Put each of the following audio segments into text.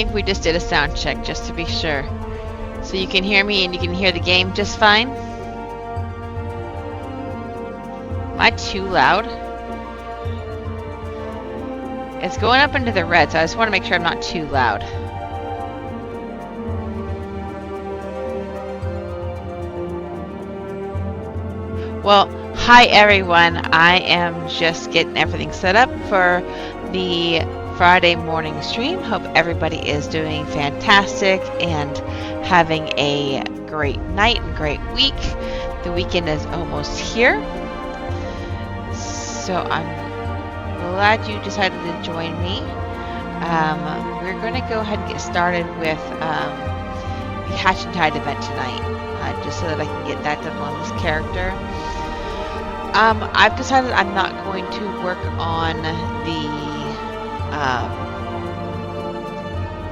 think we just did a sound check just to be sure. So you can hear me and you can hear the game just fine? Am I too loud? It's going up into the red, so I just want to make sure I'm not too loud. Well, hi everyone. I am just getting everything set up for the Friday morning stream. Hope everybody is doing fantastic and having a great night and great week. The weekend is almost here. So I'm glad you decided to join me. We're going to go ahead and get started with the Hatch and Tide event tonight, just so that I can get that done on this character. I've decided I'm not going to work on the I'm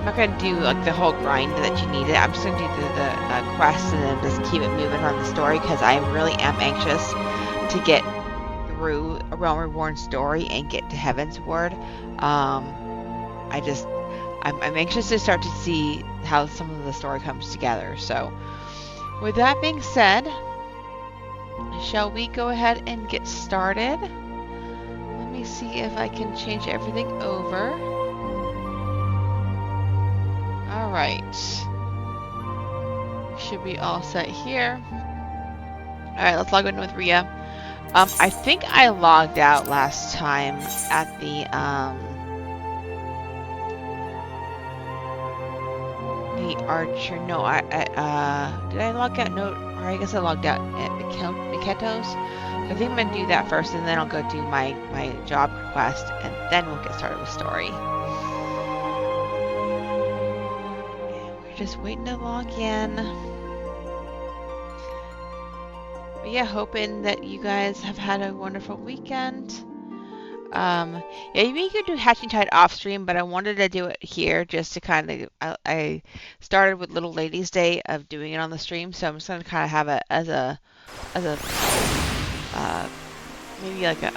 not going to do like the whole grind that you needed. I'm just going to do the quest and then just keep it moving on the story, because I really am anxious to get through A Realm Reborn story and get to Heaven's Word. I'm anxious to start to see how some of the story comes together. So with that being said, shall we go ahead and get started? Let me see if I can change everything over. Alright. Should be all set here. Alright, let's log in with Rhea. I think I logged out last time at the Archer. No, did I log out? No, or I guess I logged out at Miketos. So I think I'm gonna do that first, and then I'll go do my job request, and then we'll get started with story. And we're just waiting to log in. But yeah, hoping that you guys have had a wonderful weekend. Yeah, you could do Hatching Tide off stream, but I wanted to do it here just to kind of, I started with Little Ladies Day of doing it on the stream, so I'm just going to kind of have it as a, maybe like a,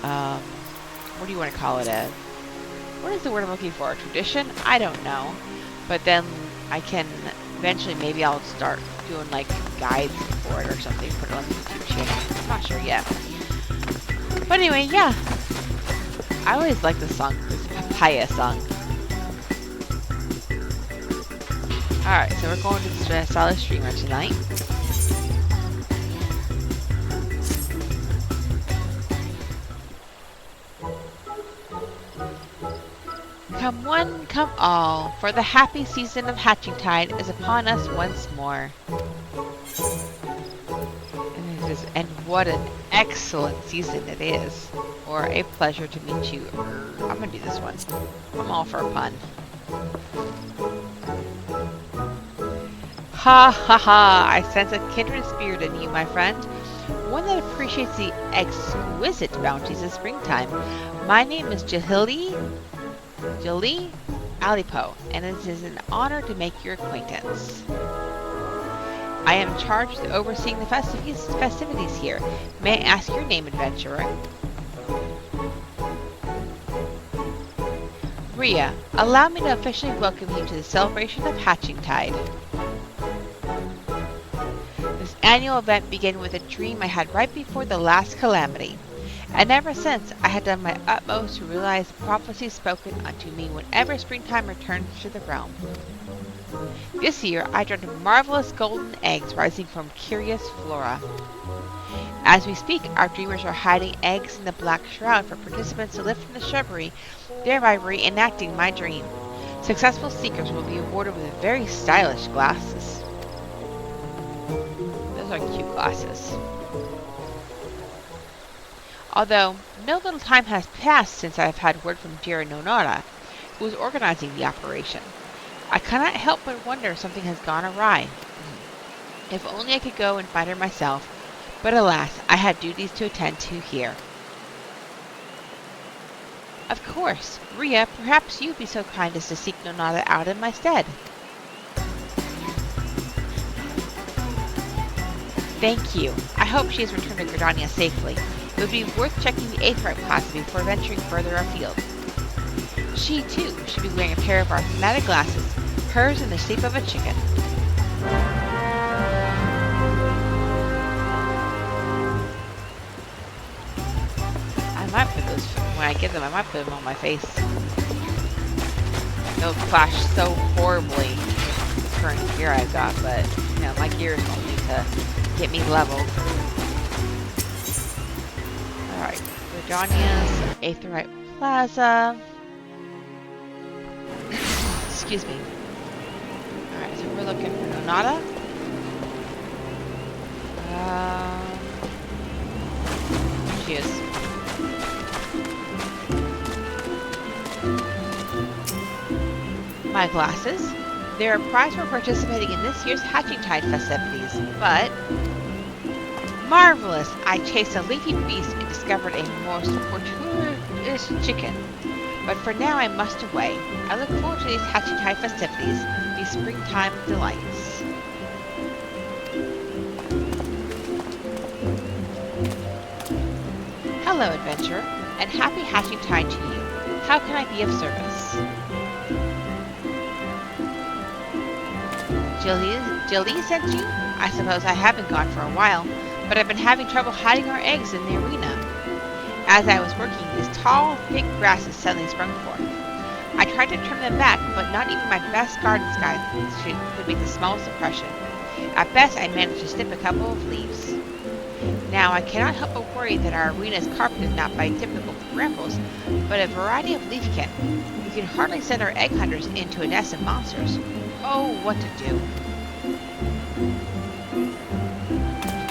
what do you want to call it, what is the word I'm looking for, a tradition? I don't know, but then I can, eventually maybe I'll start doing like guides for it or something, put it on the YouTube channel, I'm not sure yet. But anyway, yeah. I always like this song, this papaya song. Alright, so we're going to the Solid Streamer tonight. Come one, come all, for the happy season of Hatching Tide is upon us once more. And what an excellent season it is. Or a pleasure to meet you. I'm gonna do this one. I'm all for a pun. Ha ha ha! I sense a kindred spirit in you, my friend. One that appreciates the exquisite bounties of springtime. My name is Jolie Alipo, and it is an honor to make your acquaintance. I am charged with overseeing the festivities here. May I ask your name, adventurer? Rhea, allow me to officially welcome you to the celebration of Hatching Tide. This annual event began with a dream I had right before the last calamity, and ever since I had done my utmost to realize the prophecy spoken unto me whenever springtime returns to the realm. This year I dreamt of marvelous golden eggs rising from curious flora. As we speak, our dreamers are hiding eggs in the black shroud for participants to lift from the shrubbery, thereby reenacting my dream. Successful seekers will be awarded with very stylish glasses. Those are cute glasses. Although, no little time has passed since I have had word from dear Nonara, who is organizing the operation. I cannot help but wonder if something has gone awry. If only I could go and find her myself, but alas, I have duties to attend to here. Of course, Rhea, perhaps you'd be so kind as to seek Nonara out in my stead. Thank you. I hope she has returned to Gridania safely. It would be worth checking the Aetherite class before venturing further afield. She, too, should be wearing a pair of our thematic glasses. purrs in the shape of a chicken. I might put those, when I get them, I might put them on my face. They'll clash so horribly with the current gear I've got, but, you know, my gear is only to get me leveled. Alright, Redania's Aetheryte Plaza. Excuse me. Alright, so we're looking for Nonata. Here she is. My glasses. They're a prize for participating in this year's Hatching Tide festivities, but... Marvelous! I chased a leafy beast and discovered a most fortuitous chicken. But for now I must away. I look forward to these Hatching Tide festivities, these springtime delights. Hello, adventurer, and happy Hatching Tide to you. How can I be of service? Jill sent you? I suppose I haven't gone for a while, but I've been having trouble hiding our eggs in the arena. As I was working, these tall, thick grasses suddenly sprung forth. I tried to trim them back, but not even my best garden skies could make the smallest impression. At best, I managed to snip a couple of leaves. Now, I cannot help but worry that our arena is carpeted not by typical brambles, but a variety of leafkin. We can hardly send our egg hunters into a nest of monsters. Oh, what to do?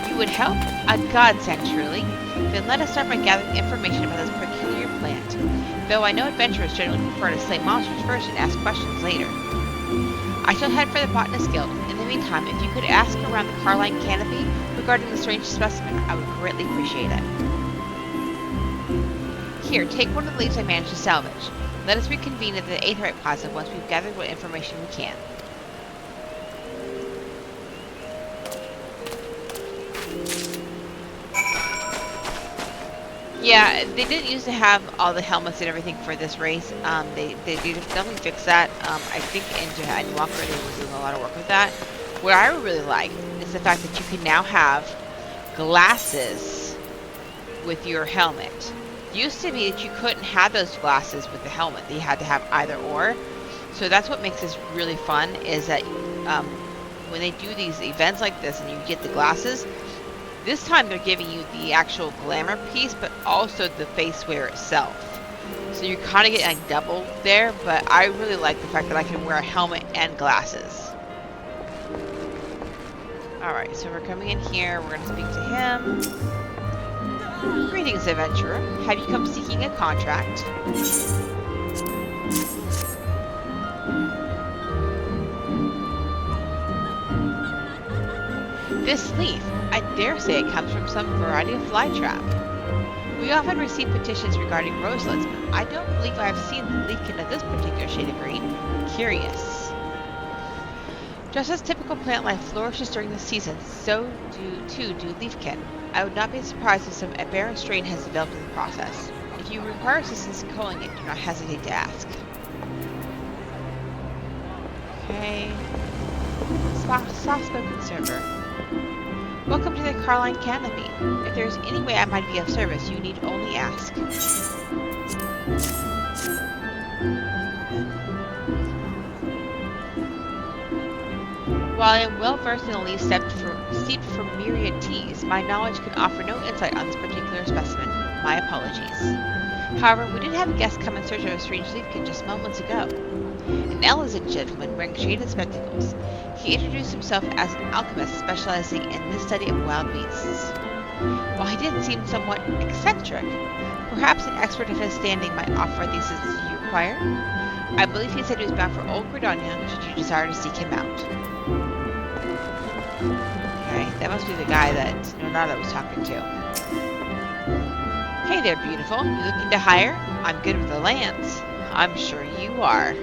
You would help? A godsend, truly. Then let us start by gathering information about this peculiar plant. Though I know adventurers generally prefer to slay monsters first and ask questions later. I shall head for the Botanist Guild. In the meantime, if you could ask around the Carline Canopy regarding the strange specimen, I would greatly appreciate it. Here, take one of the leaves I managed to salvage. Let us reconvene at the Aetheryte Plaza once we've gathered what information we can. Yeah, they didn't used to have all the helmets and everything for this race. They did definitely fix that. I think in Jahan Walker they were doing a lot of work with that. What I really like is the fact that you can now have glasses with your helmet. It used to be that you couldn't have those glasses with the helmet. That you had to have either or. So that's what makes this really fun, is that when they do these events like this and you get the glasses, this time they're giving you the actual glamour piece, but also the face wear itself. So you're kind of getting like double there, but I really like the fact that I can wear a helmet and glasses. Alright, so we're coming in here, we're going to speak to him. Greetings, adventurer. Have you come seeking a contract? This leaf, I dare say it comes from some variety of flytrap. We often receive petitions regarding roselets, but I don't believe I have seen the leafkin of this particular shade of green. Curious. Just as typical plant life flourishes during the season, so do leafkin. I would not be surprised if some aberrant strain has developed in the process. If you require assistance in culling it, do not hesitate to ask. Okay. Soft-spoken server. Welcome to the Carline Canopy. If there is any way I might be of service, you need only ask. While I am well versed in the leaves steeped from myriad teas, my knowledge can offer no insight on this particular specimen. My apologies. However, we did have a guest come in search of a strange leafkin just moments ago. An elegant gentleman wearing shaded spectacles. He introduced himself as an alchemist specializing in the study of wild beasts. While he did seem somewhat eccentric, perhaps an expert of his standing might offer the assistance you require. I believe he said he was bound for Old Gridania, should you desire to seek him out. Okay, that must be the guy that Nonata was talking to. Hey there, beautiful. You looking to hire? I'm good with the lance. I'm sure you are.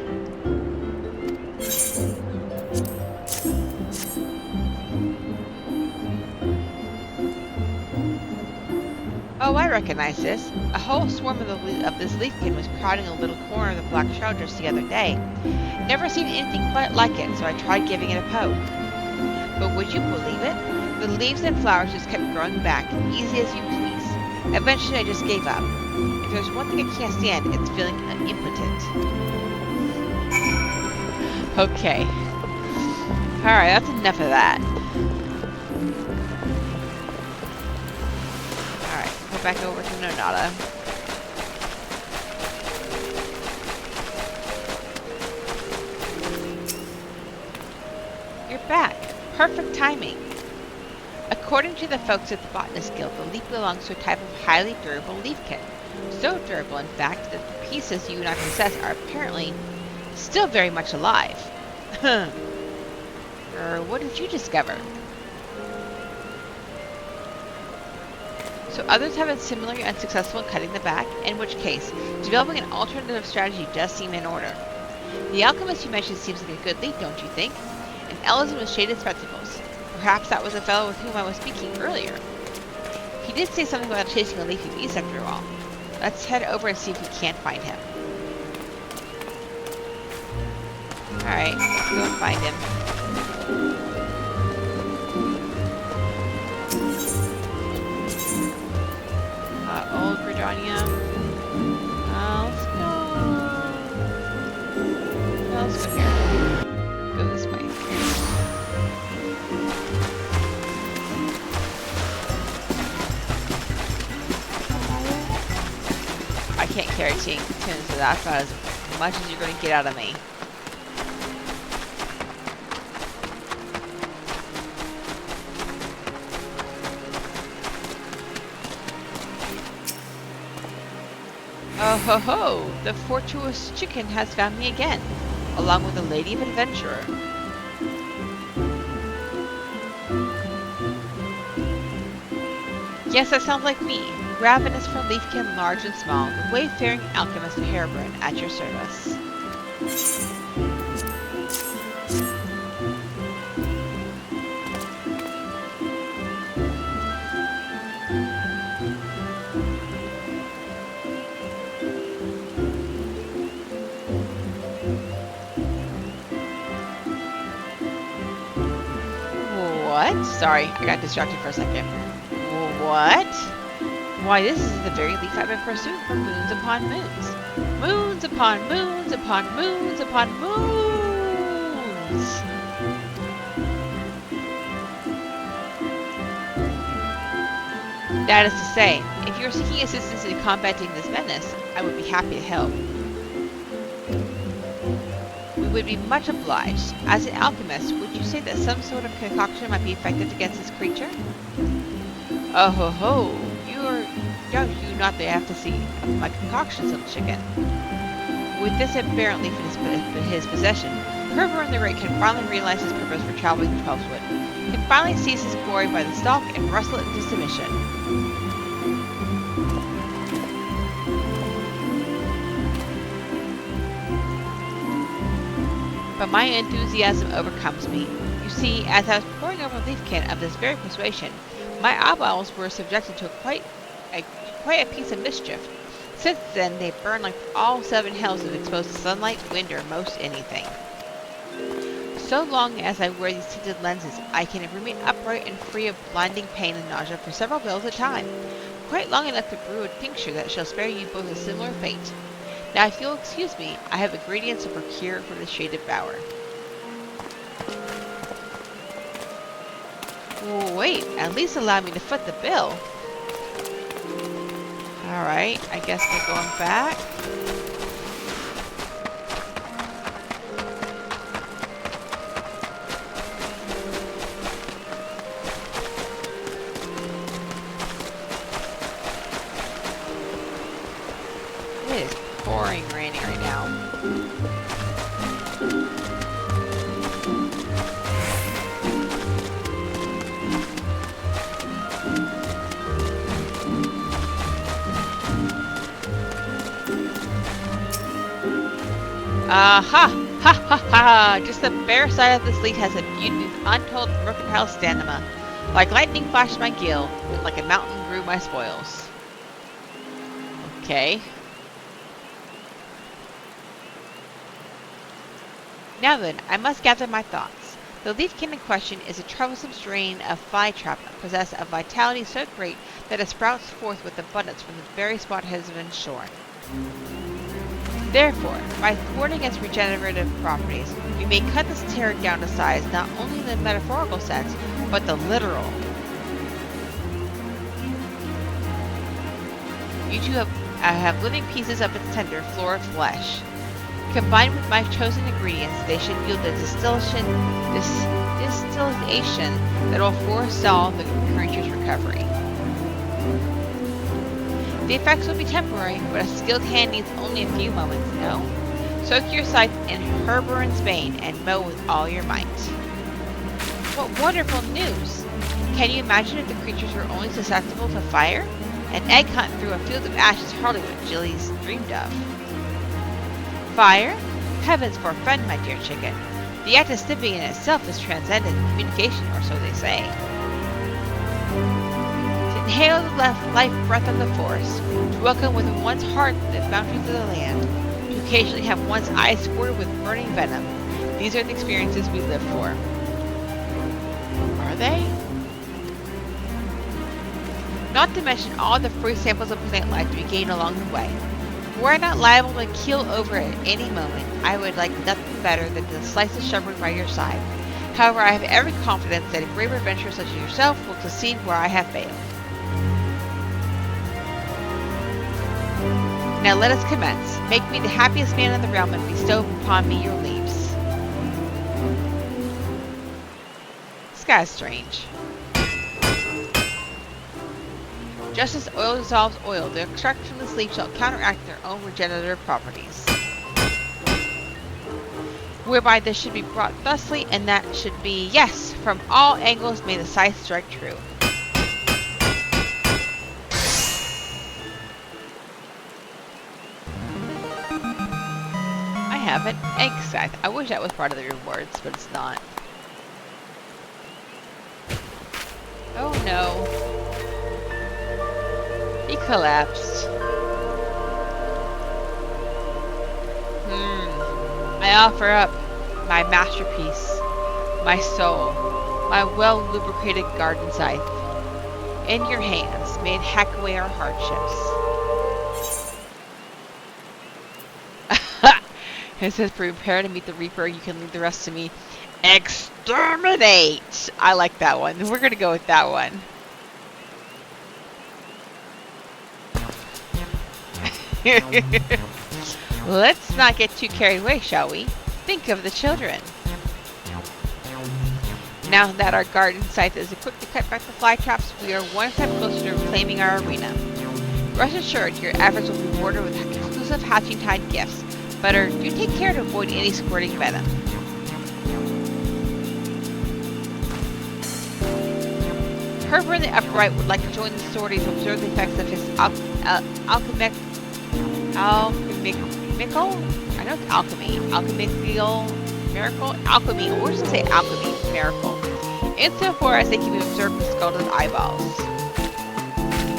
Oh, I recognize this. A whole swarm of this leafkin was crowding a little corner of the black shroud just the other day. Never seen anything quite like it, so I tried giving it a poke. But would you believe it? The leaves and flowers just kept growing back, easy as you please. Eventually I just gave up. If there's one thing I can't stand, it's feeling impotent. Okay. Alright, that's enough of that. Alright, go back over to Nonata. You're back. Perfect timing. According to the folks at the Botanist Guild, the leaf belongs to a type of highly durable leafkin. So durable, in fact, that the pieces you and I possess are apparently still very much alive. What did you discover? So others have been similarly unsuccessful in cutting the back, in which case, developing an alternative strategy does seem in order. The alchemist you mentioned seems like a good lead, don't you think? An Ellison with shaded spectacles. Perhaps that was the fellow with whom I was speaking earlier. He did say something about chasing a leafy beast after all. Let's head over and see if we can't find him. Alright, let's go and find him. Old Britannia. Let's go. Well, let's go here. Go this way. I can't carry tunes, so that's about as much as you're going to get out of me. Oh ho ho! The fortuitous chicken has found me again, along with a lady of adventurer. Yes, that sounds like me. Ravenous for leafkin large and small, the wayfaring alchemist Harebrine at your service. What? Sorry, I got distracted for a second. What? Why, this is the very leaf I've been pursuing for moons upon moons. Moons upon moons upon moons upon moons! That is to say, if you are seeking assistance in combating this menace, I would be happy to help. We would be much obliged. As an alchemist, would you say that some sort of concoction might be effective against this creature? Oh ho ho! You not the efficacy of my concoctions, little chicken. With this aberrant leaf in his possession, Harebrine the Great can finally realize his purpose for traveling to Twelfthwood, can finally seize his glory by the stalk and wrestle it into submission. But my enthusiasm overcomes me. You see, as I was poring over leafkin of this very persuasion, my eyeballs were subjected to quite a piece of mischief. Since then, they burn like all 7 hells if exposed to sunlight, wind, or most anything. So long as I wear these tinted lenses, I can remain upright and free of blinding pain and nausea for several bills at a time. Quite long enough to brew a tincture that shall spare you both a similar fate. Now, if you'll excuse me, I have ingredients to procure from the shaded bower. Wait, at least allow me to foot the bill. Alright, I guess we're going back. It is pouring raining right now. Aha! Ha ha ha! Just the bare sight of this leaf has imbued me with untold mercantile stamina. Like lightning flashed my gill, like a mountain grew my spoils. Okay. Now then, I must gather my thoughts. The leafkin in question is a troublesome strain of flytrap possessed of vitality so great that it sprouts forth with abundance from the very spot it has been shorn. Therefore, by thwarting its regenerative properties, we may cut this terror down to size not only in the metaphorical sense, but the literal. You two have living pieces of its tender, florid flesh. Combined with my chosen ingredients, they should yield a distillation that will forestall the creature's recovery. The effects will be temporary, but a skilled hand needs only a few moments, no? Soak your scythe in Herbert's bane and mow with all your might. What wonderful news! Can you imagine if the creatures were only susceptible to fire? An egg hunt through a field of ash is hardly what Jilly's dreamed of. Fire? Heavens forfend, my dear chicken. The act of snipping in itself is transcendent communication, or so they say. To inhale the life breath of the forest, to welcome with one's heart the bounties of the land, to occasionally have one's eyes squirted with burning venom, these are the experiences we live for. Are they? Not to mention all the free samples of plant life we gain along the way. Were I not liable to keel over at any moment, I would like nothing better than to slice the shrubbery by your side. However, I have every confidence that a brave adventurer such as yourself will succeed where I have failed. Now let us commence. Make me the happiest man in the realm and bestow upon me your leaves. This guy's strange. Just as oil dissolves oil, the extract from this leaf shall counteract their own regenerative properties. Whereby this should be brought thusly, and that should be, yes, from all angles may the scythe strike true. I have an egg scythe. I wish that was part of the rewards, but it's not. Oh no. He collapsed. I offer up my masterpiece, my soul, my well-lubricated garden scythe. In your hands, may it hack away our hardships. It says, prepare to meet the Reaper, you can leave the rest to me. Exterminate! I like that one. We're gonna go with that one. Let's not get too carried away, shall we? Think of the children. Now that our garden scythe is equipped to cut back the fly traps, we are one step closer to reclaiming our arena. Rest assured, your efforts will be rewarded with exclusive hatching tide gifts, but do take care to avoid any squirting venom. Herbert in the upright would like to join the sortie to observe the effects of his alchemical? I know it's alchemy. Alchemical miracle? Alchemy. Or should I say alchemy miracle? Insofar as they can be observed with scalded eyeballs.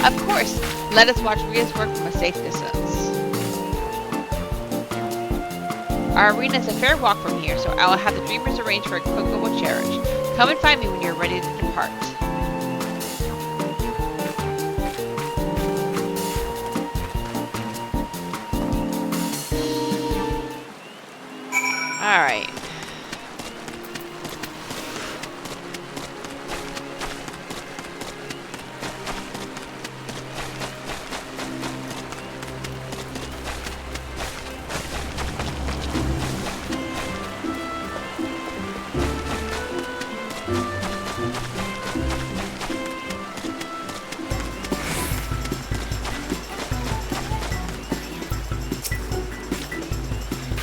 Of course, let us watch Ria's work from a safe distance. Our arena is a fair walk from here, so I will have the dreamers arrange for a cocoa cherish. Come and find me when you're ready to depart. Alright.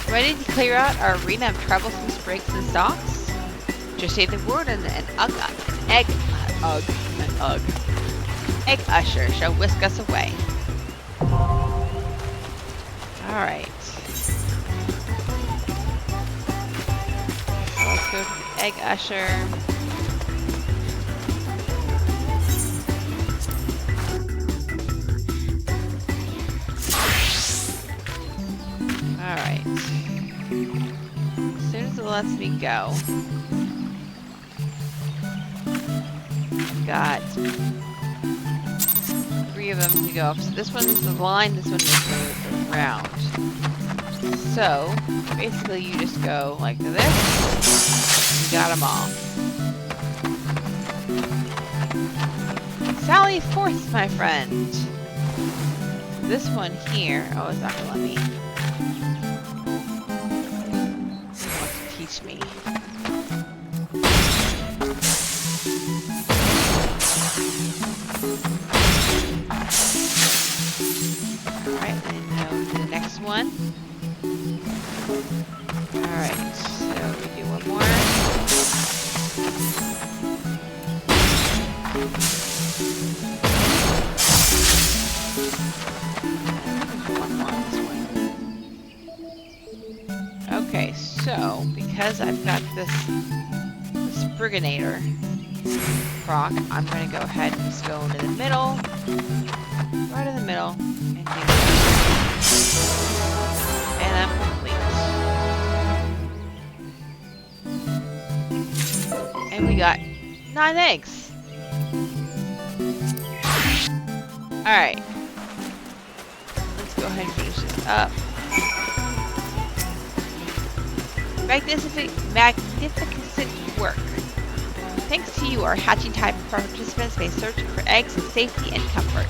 Ready to clear out our arena of troublesome sprigs and stalks? Just say the word and an egg usher shall whisk us away. Alright. Let's go to the egg usher. lets me go. Got 3 of them to go. So this one is the line, this one is the round. So, basically you just go like this. You got them all. Sally forth, my friend. This one here, oh, it's not gonna let me. It wants to teach me. Alright, and now the next one. Alright, so we do one more. Okay, so because I've got this Briganator proc, I'm going to go ahead and just go into the middle, right in the middle, and do that. And I'm complete. And we got 9 eggs. Alright. Let's go ahead and finish this up. Magnificent work. Thanks to you, our hatching time participants may search for eggs in safety and comfort.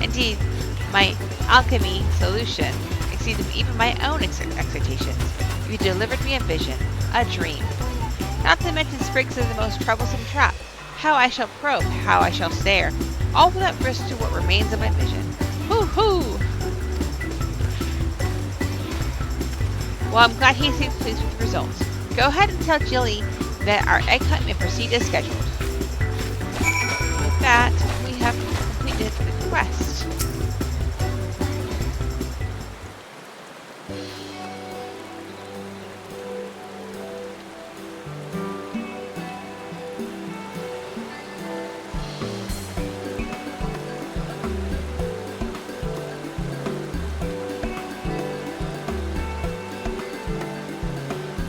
Indeed, my alchemy solution exceeded even my own expectations. You delivered me a vision, a dream. Not to mention sprigs of the most troublesome trap. How I shall probe, how I shall stare, all without risk to what remains of my vision. Hoo-hoo! Well, I'm glad he seems pleased with the results. Go ahead and tell Jilly that our egg hunt may proceed as scheduled. With that, we have completed the quest.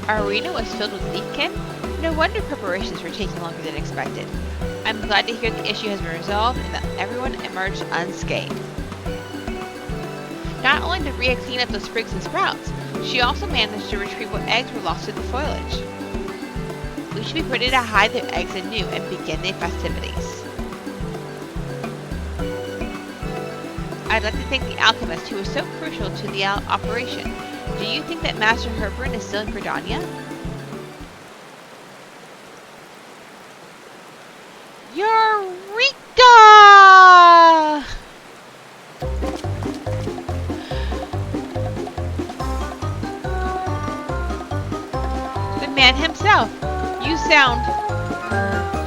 Our arena was filled with leafkin. No wonder preparations were taking longer than expected. I'm glad to hear the issue has been resolved and that everyone emerged unscathed. Not only did Rhea clean up the sprigs and sprouts, she also managed to retrieve what eggs were lost to the foliage. We should be ready to hide the eggs anew and begin the festivities. I'd like to thank the alchemist who was so crucial to the operation. Do you think that Master Herbrand is still in Gridania? Eureka! The man himself. You sound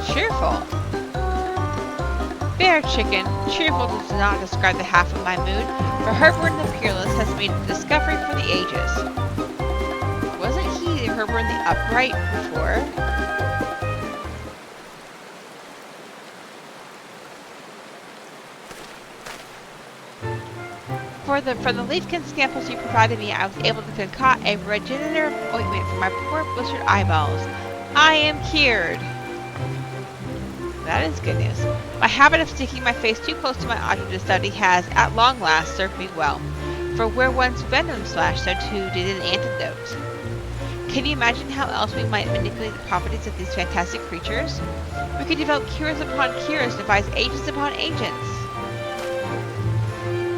cheerful. Bear chicken. Cheerful does not describe the half of my mood, for Herbrand the Peerless has made a discovery for the ages. Wasn't he Herbrand the Upright before? For the leafkin samples you provided me, I was able to concoct a regenerative ointment for my poor blistered eyeballs. I am cured. That is good news. My habit of sticking my face too close to my object of study has, at long last, served me well. For where once venom slashed, so too did an antidote. Can you imagine how else we might manipulate the properties of these fantastic creatures? We could develop cures upon cures, devise agents upon agents.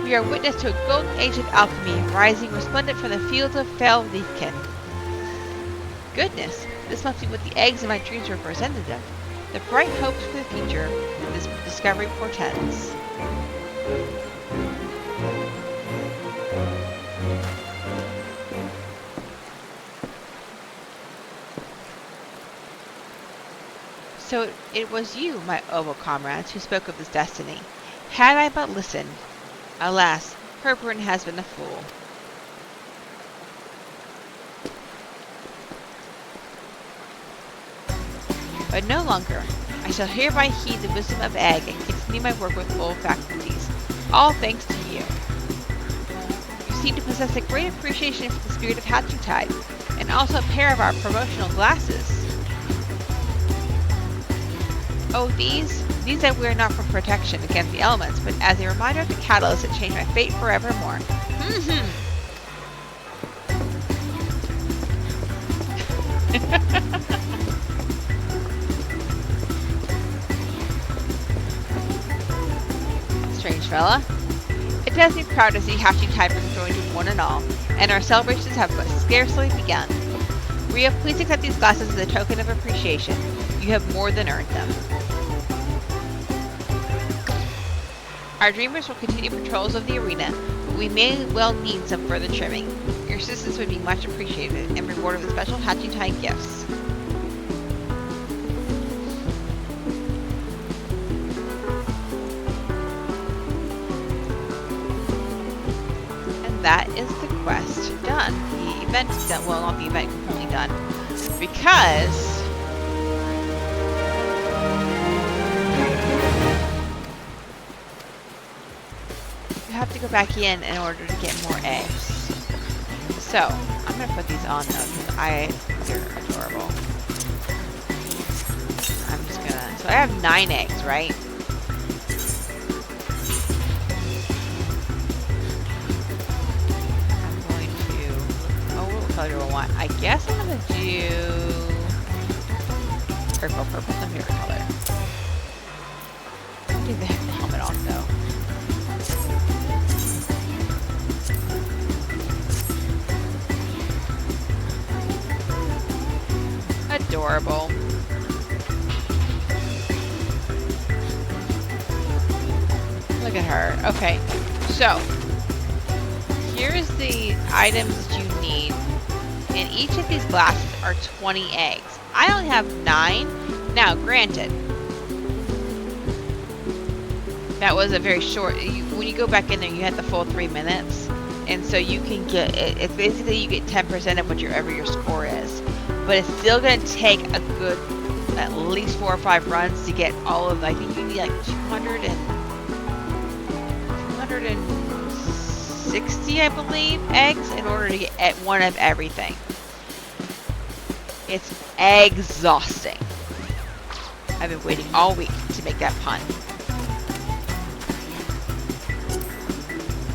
We are witness to a golden age of alchemy, rising resplendent from the fields of fell leafkin. Goodness, this must be what the eggs in my dreams were representative. The bright hopes for the future that this discovery portends. So it was you, my oval comrades, who spoke of this destiny. Had I but listened. Alas, Herbrand has been a fool. But no longer. I shall hereby heed the wisdom of Egg and continue my work with full faculties. All thanks to you. You seem to possess a great appreciation for the spirit of Hatchingtide, and and also a pair of our promotional glasses. Oh, these I wear not for protection against the elements, but as a reminder of the catalyst that changed my fate forevermore. Strange fella. It does me proud to see hatching typers joined in one and all, and our celebrations have but scarcely begun. Ria, please accept these glasses as a token of appreciation. You have more than earned them. Our dreamers will continue patrols of the arena, but we may well need some further trimming. Your assistance would be much appreciated and rewarded with special hatching time gifts. And that is the quest done. The event is done. Well, not the event, completely done. Because have to go back in order to get more eggs. So, I'm going to put these on though, because they're adorable. I'm just going to, so I have 9 eggs, right? I'm going to, what color do I want? I guess I'm going to do purple. Purple's my favorite color. I'm going to do the helmet on though. Adorable. Look at her. Okay, so here's the items you need, and each of these glasses are 20 eggs. I only have 9. Now, granted, that was a very short. When you go back in there, you had the full 3 minutes, and so you can get it. It's basically you get 10% of whatever your score is. But it's still going to take a good, at least 4 or 5 runs to get all of, I think you need like 260, I believe, eggs in order to get one of everything. It's exhausting. I've been waiting all week to make that pun.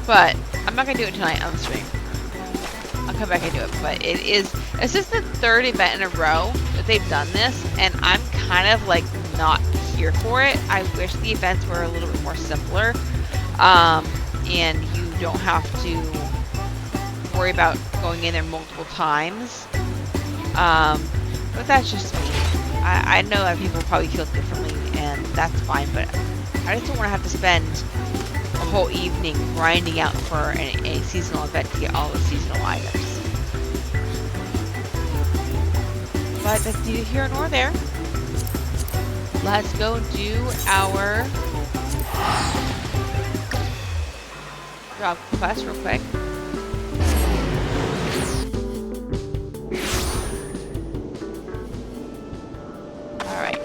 But I'm not going to do it tonight on the stream. I'll come back and do it, but this is the 3rd event in a row that they've done this, and I'm kind of like not here for it. I wish the events were a little bit more simpler, and you don't have to worry about going in there multiple times, but that's just me. I know that people probably feel differently, and that's fine, but I just don't want to have to spend a whole evening grinding out for a seasonal event to get all the seasonal items. But that's neither here nor there. Let's go do our job quest real quick. Alright,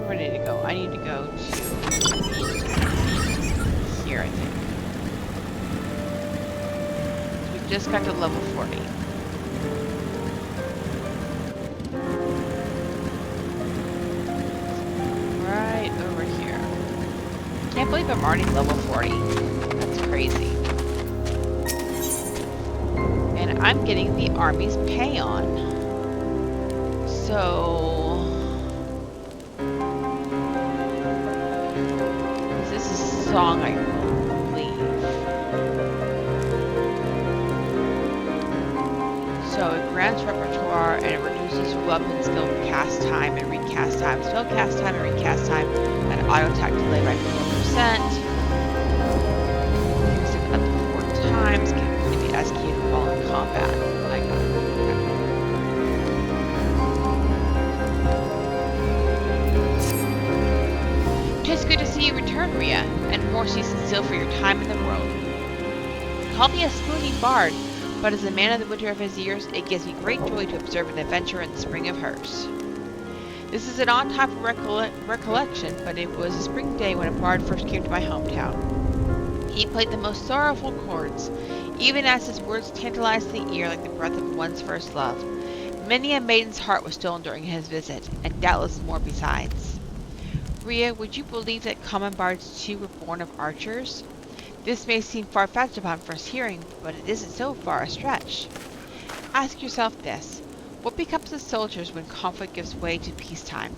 where do I need to go? I need to go to here, I think. So we just got to level 40. Right over here. Can't believe I'm already level 40. That's crazy. And I'm getting the army's pay on. So this is a song, I believe. So it grants repertoire and it reduces weapon skill cast time and recast time, spell cast time and recast time, and auto attack delay by 4%. Use it up to 4 times, can be executed while in combat. I got it. Tis good to see you return, Ria, and more seasons still for your time in the world. Call me a spooning bard, but as a man of the winter of his years, it gives me great joy to observe an adventure in the spring of hers. This is an odd type of recollection, but it was a spring day when a bard first came to my hometown. He played the most sorrowful chords. even as his words tantalized the ear like the breath of one's first love. Many a maiden's heart was stolen during his visit, and doubtless more besides. Rhea, would you believe that common bards too were born of archers? This may seem far-fetched upon first hearing, but it isn't so far a stretch. Ask yourself this. What becomes of soldiers when conflict gives way to peacetime?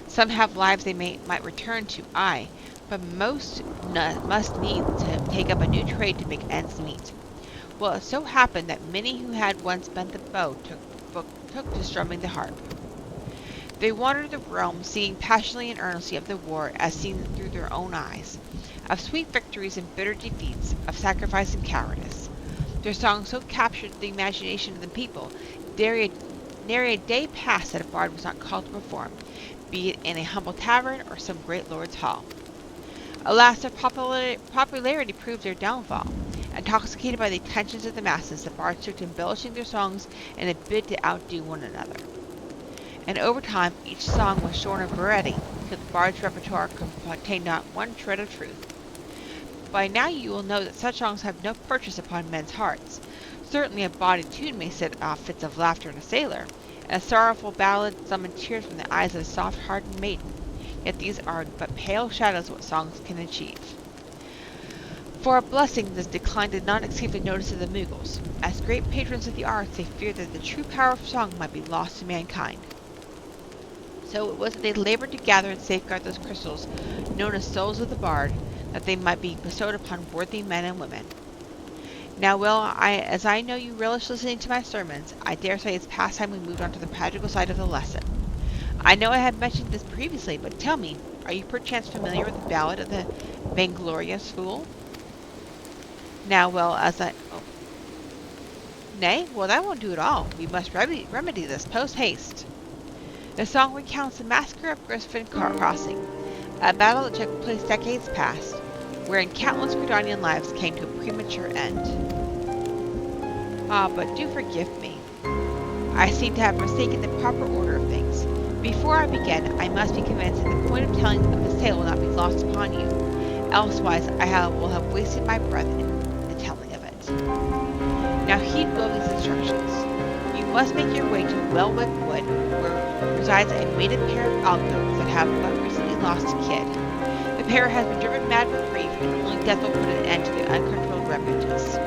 Some have lives they might return to, aye, but most must need to take up a new trade to make ends meet. Well, it so happened that many who had once bent the bow took to strumming the harp. They wandered the realm, singing passionately and earnestly of the war as seen through their own eyes, of sweet victories and bitter defeats, of sacrifice and cowardice. Their songs so captured the imagination of the people, nary a day passed that a bard was not called to perform, be it in a humble tavern or some great lord's hall. Alas, their popularity proved their downfall. Intoxicated by the attentions of the masses, the bards took to embellishing their songs in a bid to outdo one another. And over time, each song was shorn of variety, till the bard's repertoire contained not one shred of truth. By now you will know that such songs have no purchase upon men's hearts. Certainly a bawdy tune may set off fits of laughter in a sailor, and a sorrowful ballad summon tears from the eyes of a soft-hearted maiden. Yet these are but pale shadows of what songs can achieve. For a blessing, this decline did not escape the notice of the Mughals. As great patrons of the arts, they feared that the true power of song might be lost to mankind. So it was that they labored to gather and safeguard those crystals, known as souls of the bard, that they might be bestowed upon worthy men and women. Now, as I know you relish listening to my sermons, I dare say it's past time we moved on to the practical side of the lesson. I know I had mentioned this previously, but tell me, are you perchance familiar with the ballad of the vainglorious fool? Now, Nay, well, that won't do at all. We must remedy this post-haste. The song recounts the massacre of Griffin Crossing, a battle that took place decades past, wherein countless Gridanian lives came to a premature end. Ah, but do forgive me. I seem to have mistaken the proper order of things. Before I begin, I must be convinced that the point of telling of this tale will not be lost upon you. Elsewise, will have wasted my breath in the telling of it. Now heed well these instructions. You must make your way to Wellwick Wood, where resides a mated pair of algnomes that have but recently lost a kid. The pair has been driven mad with grief, and only death will put an end to the uncontrolled refuges.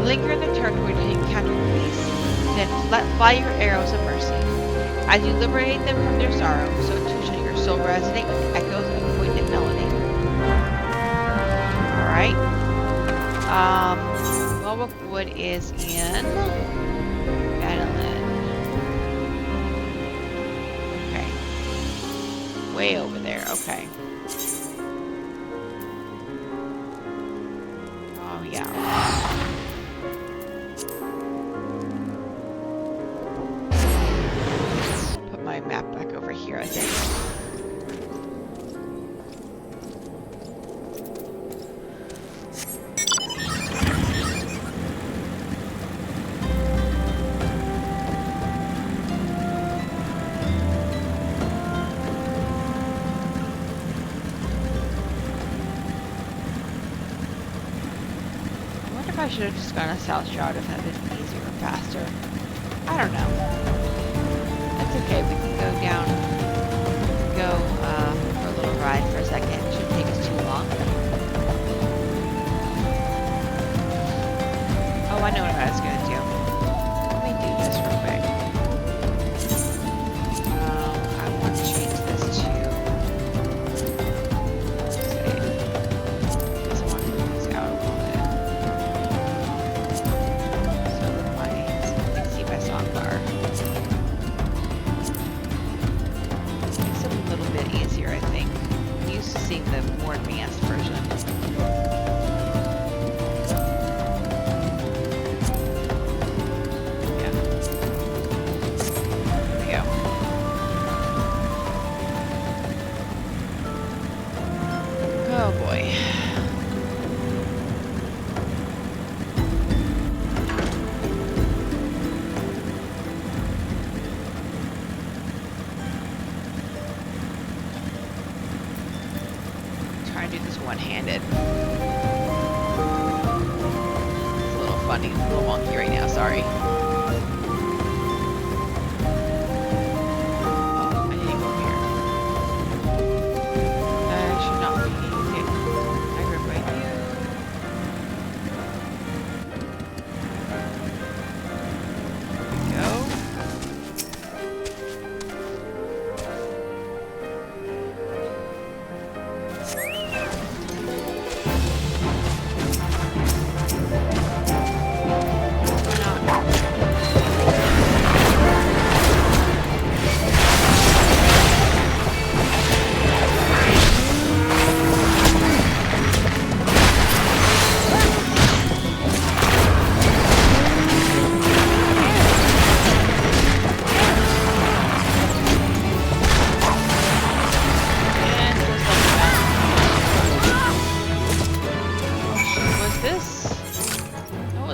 Linger in the territory till you encounter peace, then let fly your arrows of mercy. As you liberate them from their sorrow, so too shall your soul resonate with the echoes of poignant melody. Alright. Wellwick Wood is in Madeline. Okay. Way over there, okay. Oh, yeah. Put my map back over here, I think. I should have just gone a south route if that had been easier or faster. I don't know. That's okay. We can go down, for a little ride for a second. It shouldn't take us too long. Oh, I know what I was going to do. Let me do this real quick. I want to change this to... Let's see. I want to move this out a little bit. Bar. Makes it a little bit easier, I think. I'm used to seeing the more advanced version. Yeah. There we go. Oh boy. One-handed. It's a little responding a little wonky right now, sorry. Oh, I need to go here. I should not be needing to aggravate you. There we go.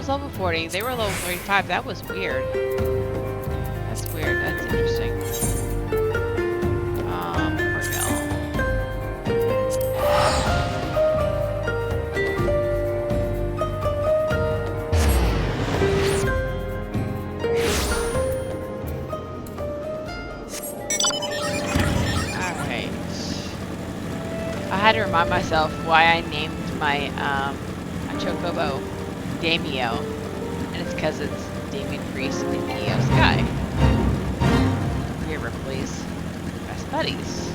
Level 40. They were level 35. That was weird. That's weird. That's interesting. Alright. I had to remind myself why I named my Chocobo Damio, and it's because it's Damien Priest and Eo Sky. Here, Ripley's best buddies.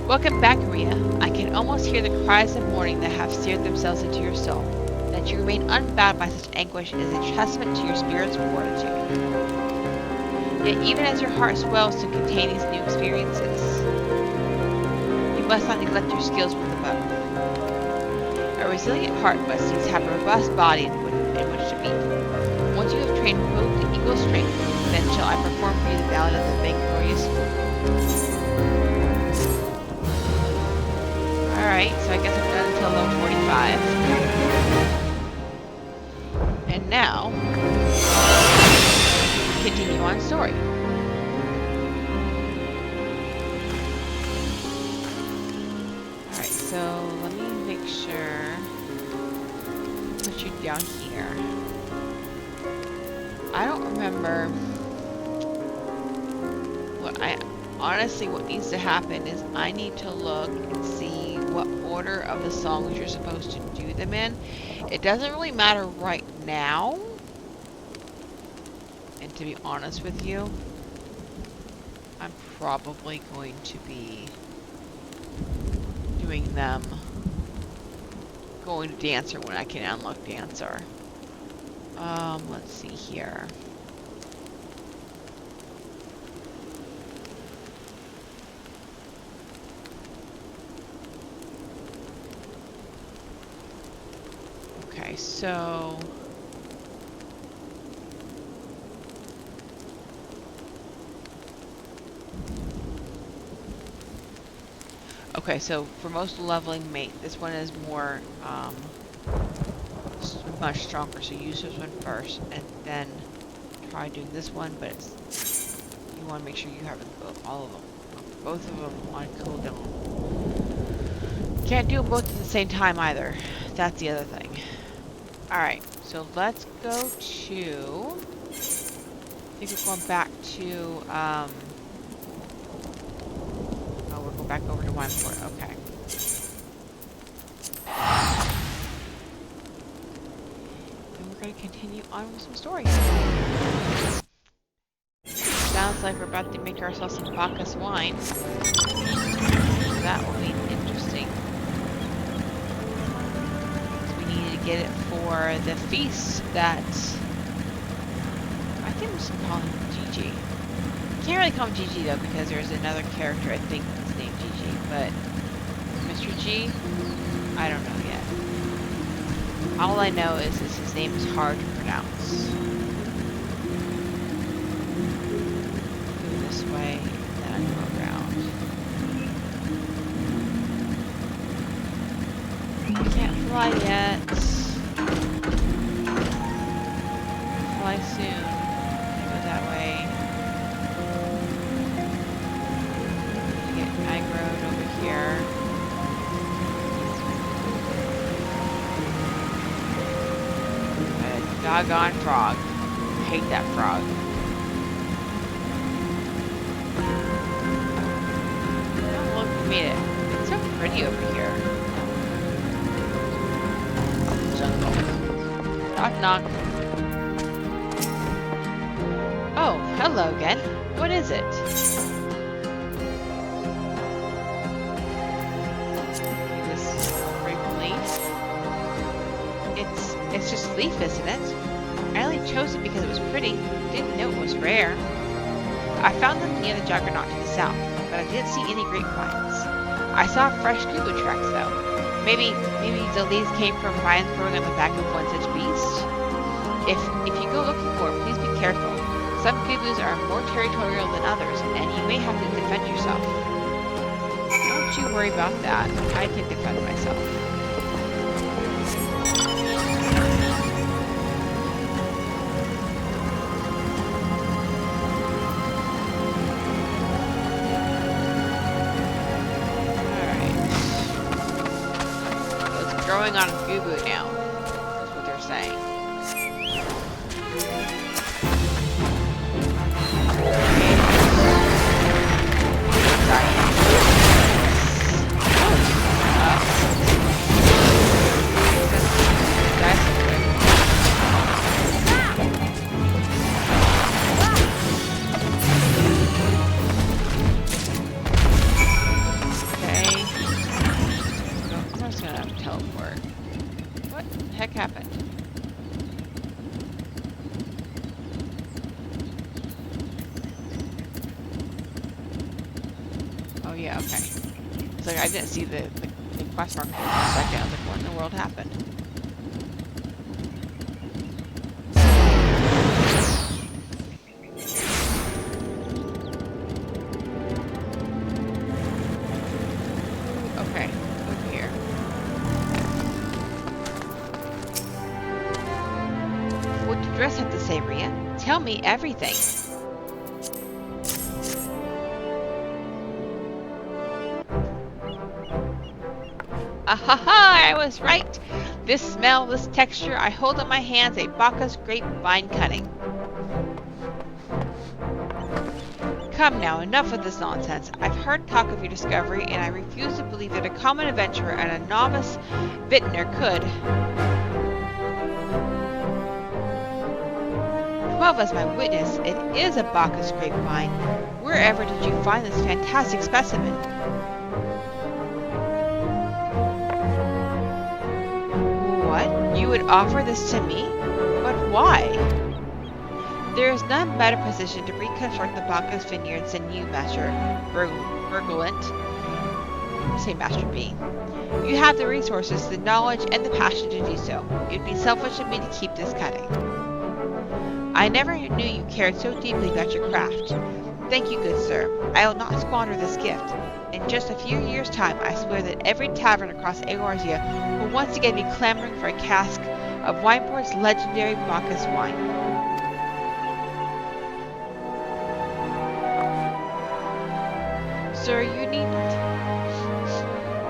Welcome back, Rhea. I can almost hear the cries of mourning that have seared themselves into your soul. That you remain unbound by such anguish is a testament to your spirit's fortitude. Yet even as your heart swells to contain these new experiences, you must not neglect your skills with the bow. A resilient heart must needs have a robust body in which to beat. Once you have trained both to equal strength, then shall I perform for you the ballad of the victorious fool. Alright, so I guess I'm done until level 45. And now, continue on story. Alright, so let me make sure. Put you down here. I don't remember honestly, what needs to happen is I need to look and see what order of the songs you're supposed to do them in. It doesn't really matter right now. And to be honest with you, I'm probably going to be doing them, going to Dancer when I can unlock Dancer. Let's see here. Okay, so for most leveling mate, this one is more much stronger, so use this one first and then try doing this one, but you want to make sure you have all of them, both of them on cooldown. Can't do them both at the same time either. That's the other thing. Alright, so let's go to, I think we're going back to, oh, we're going back over to Wineport, okay. And we're going to continue on with some story. Sounds like we're about to make ourselves some Bacchus wine. That will be interesting. Get it for the feast that I think we should call him GG. Can't really call him GG though because there's another character I think that's named GG, but Mr. G, I don't know yet. All I know is his name is hard to pronounce. Go this way, then I go around. I can't fly yet. Fly soon. Go that way. Get aggroed over here. Doggone frog. I hate that frog. Oh, look, we made it. It's so pretty over here. Jungle. Knock knock. Oh, hello again. What is it? This grape leaf. It's just leaf, isn't it? I only chose it because it was pretty. Didn't know it was rare. I found them near the Juggernaut to the south, but I didn't see any grapevines. I saw fresh kubu tracks though. Maybe the leaves came from vines growing on the back of one such beast. If you go looking for it, please be careful. Some kubus are more territorial than others, and you may have to defend yourself. Don't you worry about that. I can defend myself. Growing on Gubu now. That's what they're saying. Heck happened? Oh yeah, okay. It's like I didn't see the quest mark for a second. I was like, what in the world happened? Okay, over here. What do dress have to say, Ria? Tell me everything. Ahaha! I was right. This smell, this texture, I hold in my hands a Bacchus grapevine cutting. Come now, enough of this nonsense. I've heard talk of your discovery, and I refuse to believe that a common adventurer and a novice vintner could. 12 as my witness, it is a Bacchus grapevine. Wherever did you find this fantastic specimen? What? You would offer this to me? But why? There is none better positioned to reconstruct the Bacchus vineyards than you, Master Bergolant. Say Master B. You have the resources, the knowledge, and the passion to do so. It would be selfish of me to keep this cutting. I never knew you cared so deeply about your craft. Thank you, good sir. I will not squander this gift. In just a few years' time, I swear that every tavern across Eorzea will once again be clamoring for a cask of Wineport's legendary Bacchus wine. Sir, you needn't.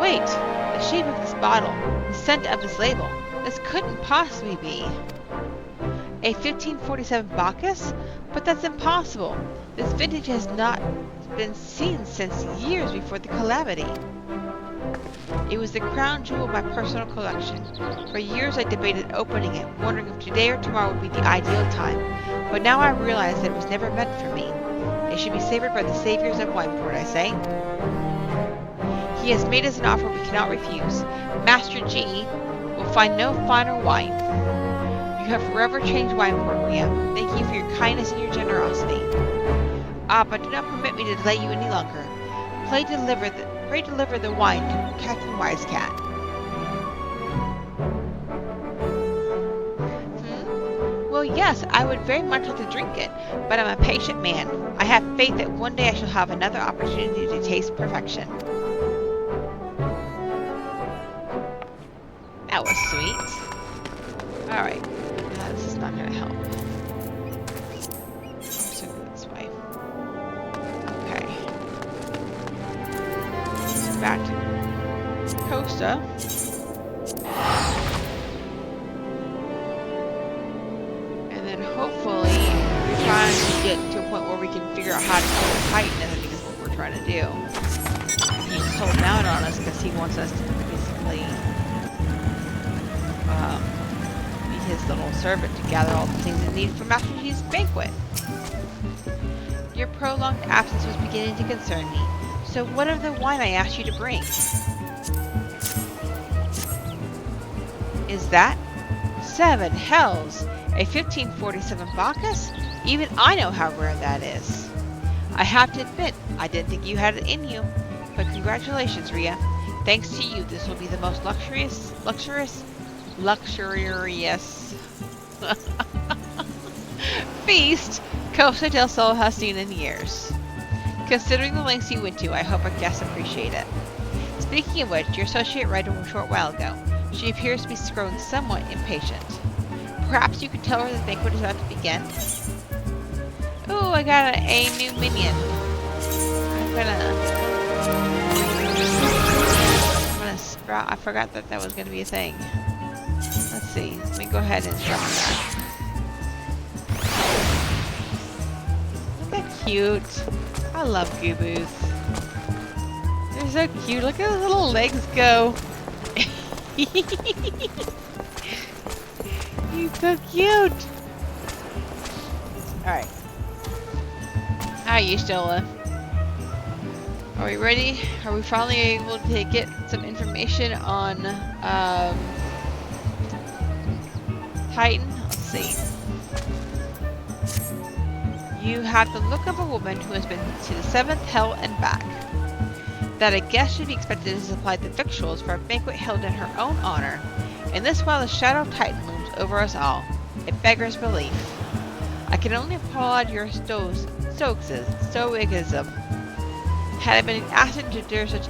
Wait! The shape of this bottle, the scent of this label. This couldn't possibly be a 1547 Bacchus? But that's impossible. This vintage has not been seen since years before the calamity. It was the crown jewel of my personal collection. For years I debated opening it, wondering if today or tomorrow would be the ideal time. But now I realize that it was never meant for me. It should be savored by the saviors of Wineport, I say. He has made us an offer we cannot refuse. Master G will find no finer wine. You have forever changed Wineport, Ria. Thank you for your kindness and your generosity. But do not permit me to delay you any longer. Pray deliver the wine to Captain Wisecat. Well, yes, I would very much like to drink it, but I'm a patient man. I have faith that one day I shall have another opportunity to taste perfection. That was sweet. Alright, this is not going to help. I'm just going to go this way. Okay. So back to Costa. how to kill the Titan, I think is what we're trying to do. And he's holding out on us because he wants us to basically be his little servant to gather all the things they need for Master Chief's banquet. Your prolonged absence was beginning to concern me, so what of the wine I asked you to bring? Is that? 7 hells! A 1547 Bacchus? Even I know how rare that is. I have to admit, I didn't think you had it in you. But congratulations, Rhea. Thanks to you, this will be the most luxurious feast Costa del Sol has seen in years. Considering the lengths you went to, I hope our guests appreciate it. Speaking of which, your associate arrived a short while ago. She appears to be growing somewhat impatient. Perhaps you could tell her the banquet is about to begin? Ooh, I got a new minion. I'm gonna sprout. I forgot that was gonna be a thing. Let's see. Let me go ahead and summon that. Isn't that cute? I love Goobos. They're so cute. Look at those little legs go. He's so cute. Alright. Hi, Y'shtola. Are we ready? Are we finally able to get some information on Titan? Let's see. You have the look of a woman who has been to the 7th hell and back. That a guest should be expected to supply the victuals for a banquet held in her own honor, and this while the shadow of Titan looms over us all. It beggars belief. I can only applaud your stoicism. Had I been asked to endure such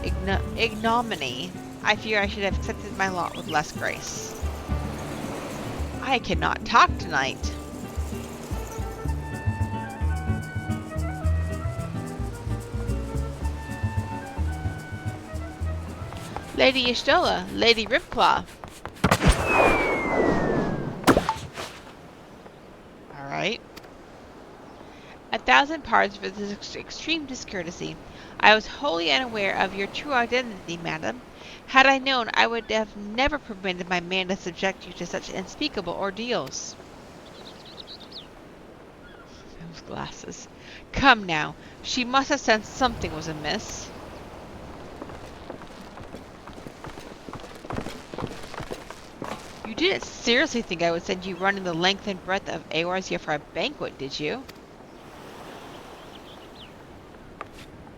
ignominy, I fear I should have accepted my lot with less grace. I cannot talk tonight. Lady Y'shtola, Lady Ripclaw. Alright. 1,000 pardons for this extreme discourtesy. I was wholly unaware of your true identity, madam. Had I known, I would have never permitted my man to subject you to such unspeakable ordeals. Those glasses. Come now, she must have sensed something was amiss. You didn't seriously think I would send you running the length and breadth of Eorzea for a banquet, did you?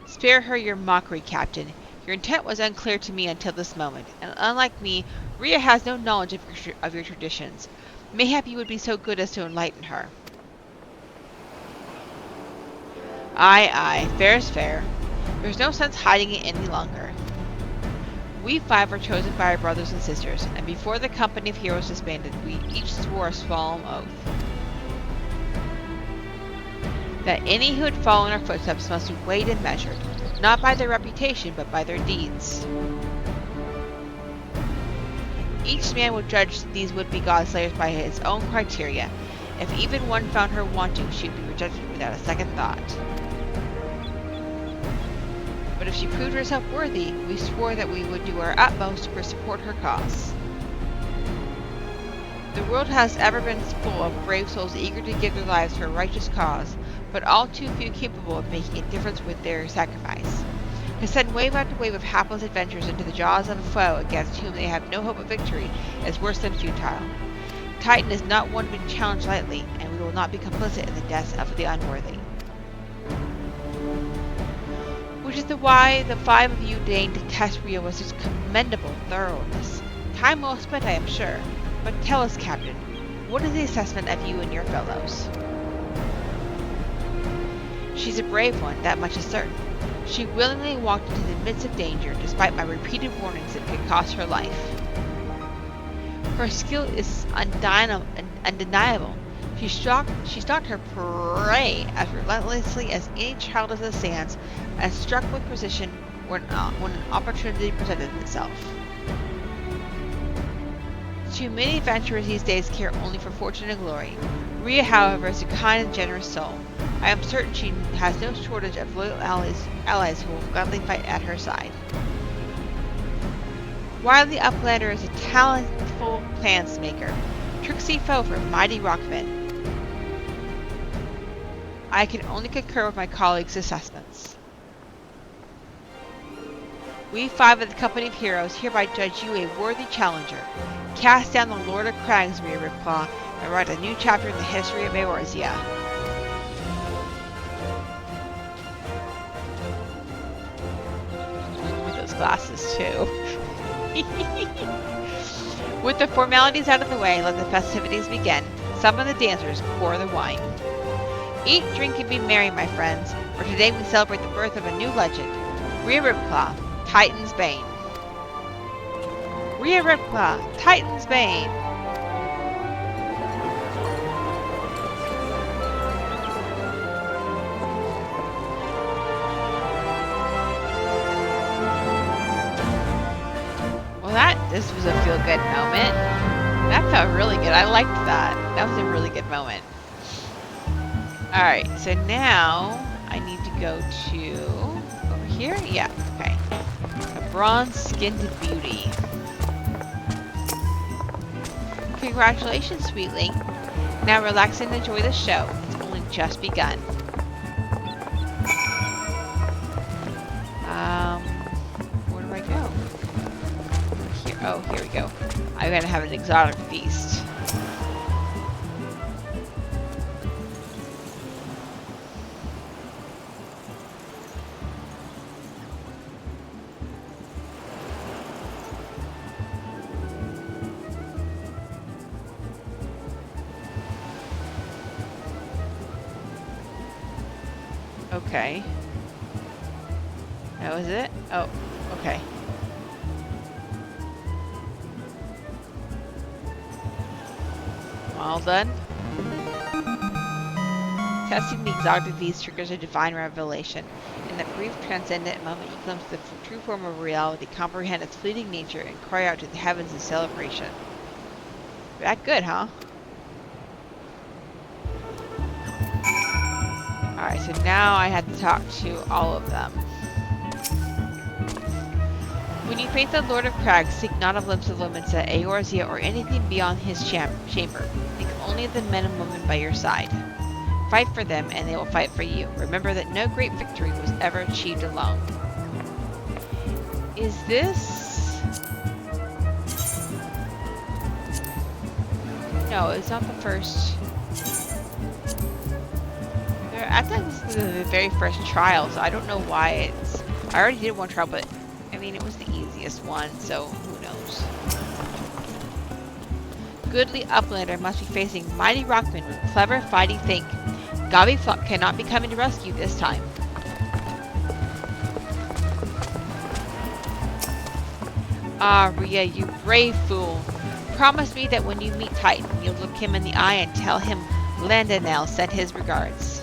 Spare her your mockery, Captain. Your intent was unclear to me until this moment, and unlike me, Rhea has no knowledge of your traditions. Mayhap you would be so good as to enlighten her. Aye, fair is fair. There's no sense hiding it any longer. We 5 are chosen by our brothers and sisters, and before the company of heroes disbanded, we each swore a solemn oath that any who had followed our footsteps must be weighed and measured, not by their reputation, but by their deeds. Each man would judge these would-be godslayers by his own criteria. If even one found her wanting, she would be rejected without a second thought. But if she proved herself worthy, we swore that we would do our utmost to support her cause. The world has ever been full of brave souls eager to give their lives for a righteous cause, but all too few capable of making a difference with their sacrifice. To send wave after wave of hapless adventurers into the jaws of a foe against whom they have no hope of victory is worse than futile. Titan is not one to be challenged lightly, and we will not be complicit in the deaths of the unworthy. Which is why the 5 of you deigned to test Rhea with such commendable thoroughness. Time well spent, I am sure. But tell us, Captain, what is the assessment of you and your fellows? She's a brave one, that much is certain. She willingly walked into the midst of danger, despite my repeated warnings that it could cost her life. Her skill is undeniable. She stalked her prey as relentlessly as any child of the sands, and struck with precision when an opportunity presented itself. Too many adventurers these days care only for fortune and glory. Rhea, however, is a kind and generous soul. I am certain she has no shortage of loyal allies who will gladly fight at her side. Wily Uplander is a talentful plans maker. Tricksy foe for mighty rockmen. I can only concur with my colleagues' assessments. We five of the Company of Heroes hereby judge you a worthy challenger. Cast down the Lord of Crags, Rhea Ripclaw, and write a new chapter in the history of Eorzea. With those glasses, too. With the formalities out of the way, let the festivities begin. Summon the dancers, pour the wine. Eat, drink, and be merry, my friends, for today we celebrate the birth of a new legend. Rhea Ripclaw, Titan's Bane. Rhea Ripclaw, Titan's Bane. Well, this was a feel-good moment. That felt really good. I liked that. That was a really good moment. Alright, so now I need to go to over here? Yeah, okay. A bronze-skinned beauty. Congratulations, sweetling. Now relax and enjoy the show. It's only just begun. Where do I go? Here. Oh, here we go. I'm gonna have an exotic feast. Okay. That was it? Oh, okay. All done. Testing the exotic feast triggers a divine revelation. In that brief, transcendent moment, you glimpse the true form of reality, comprehend its fleeting nature, and cry out to the heavens in celebration. That good, huh? Alright, so now I had to talk to all of them. When you face the Lord of Crags, seek not a glimpse of Lumensa, Eorzea, or anything beyond his chamber. Think only of the men and women by your side. Fight for them, and they will fight for you. Remember that no great victory was ever achieved alone. Is this... No, it's not the first... I thought this was the very first trial, so I don't know why it's... I already did one trial, but I mean, it was the easiest one, so who knows. Goodly Uplander must be facing mighty rockmen with clever fighting think. Gabi Flock cannot be coming to rescue this time. Ah, Rhea, you brave fool. Promise me that when you meet Titan, you'll look him in the eye and tell him Landanel sent his regards.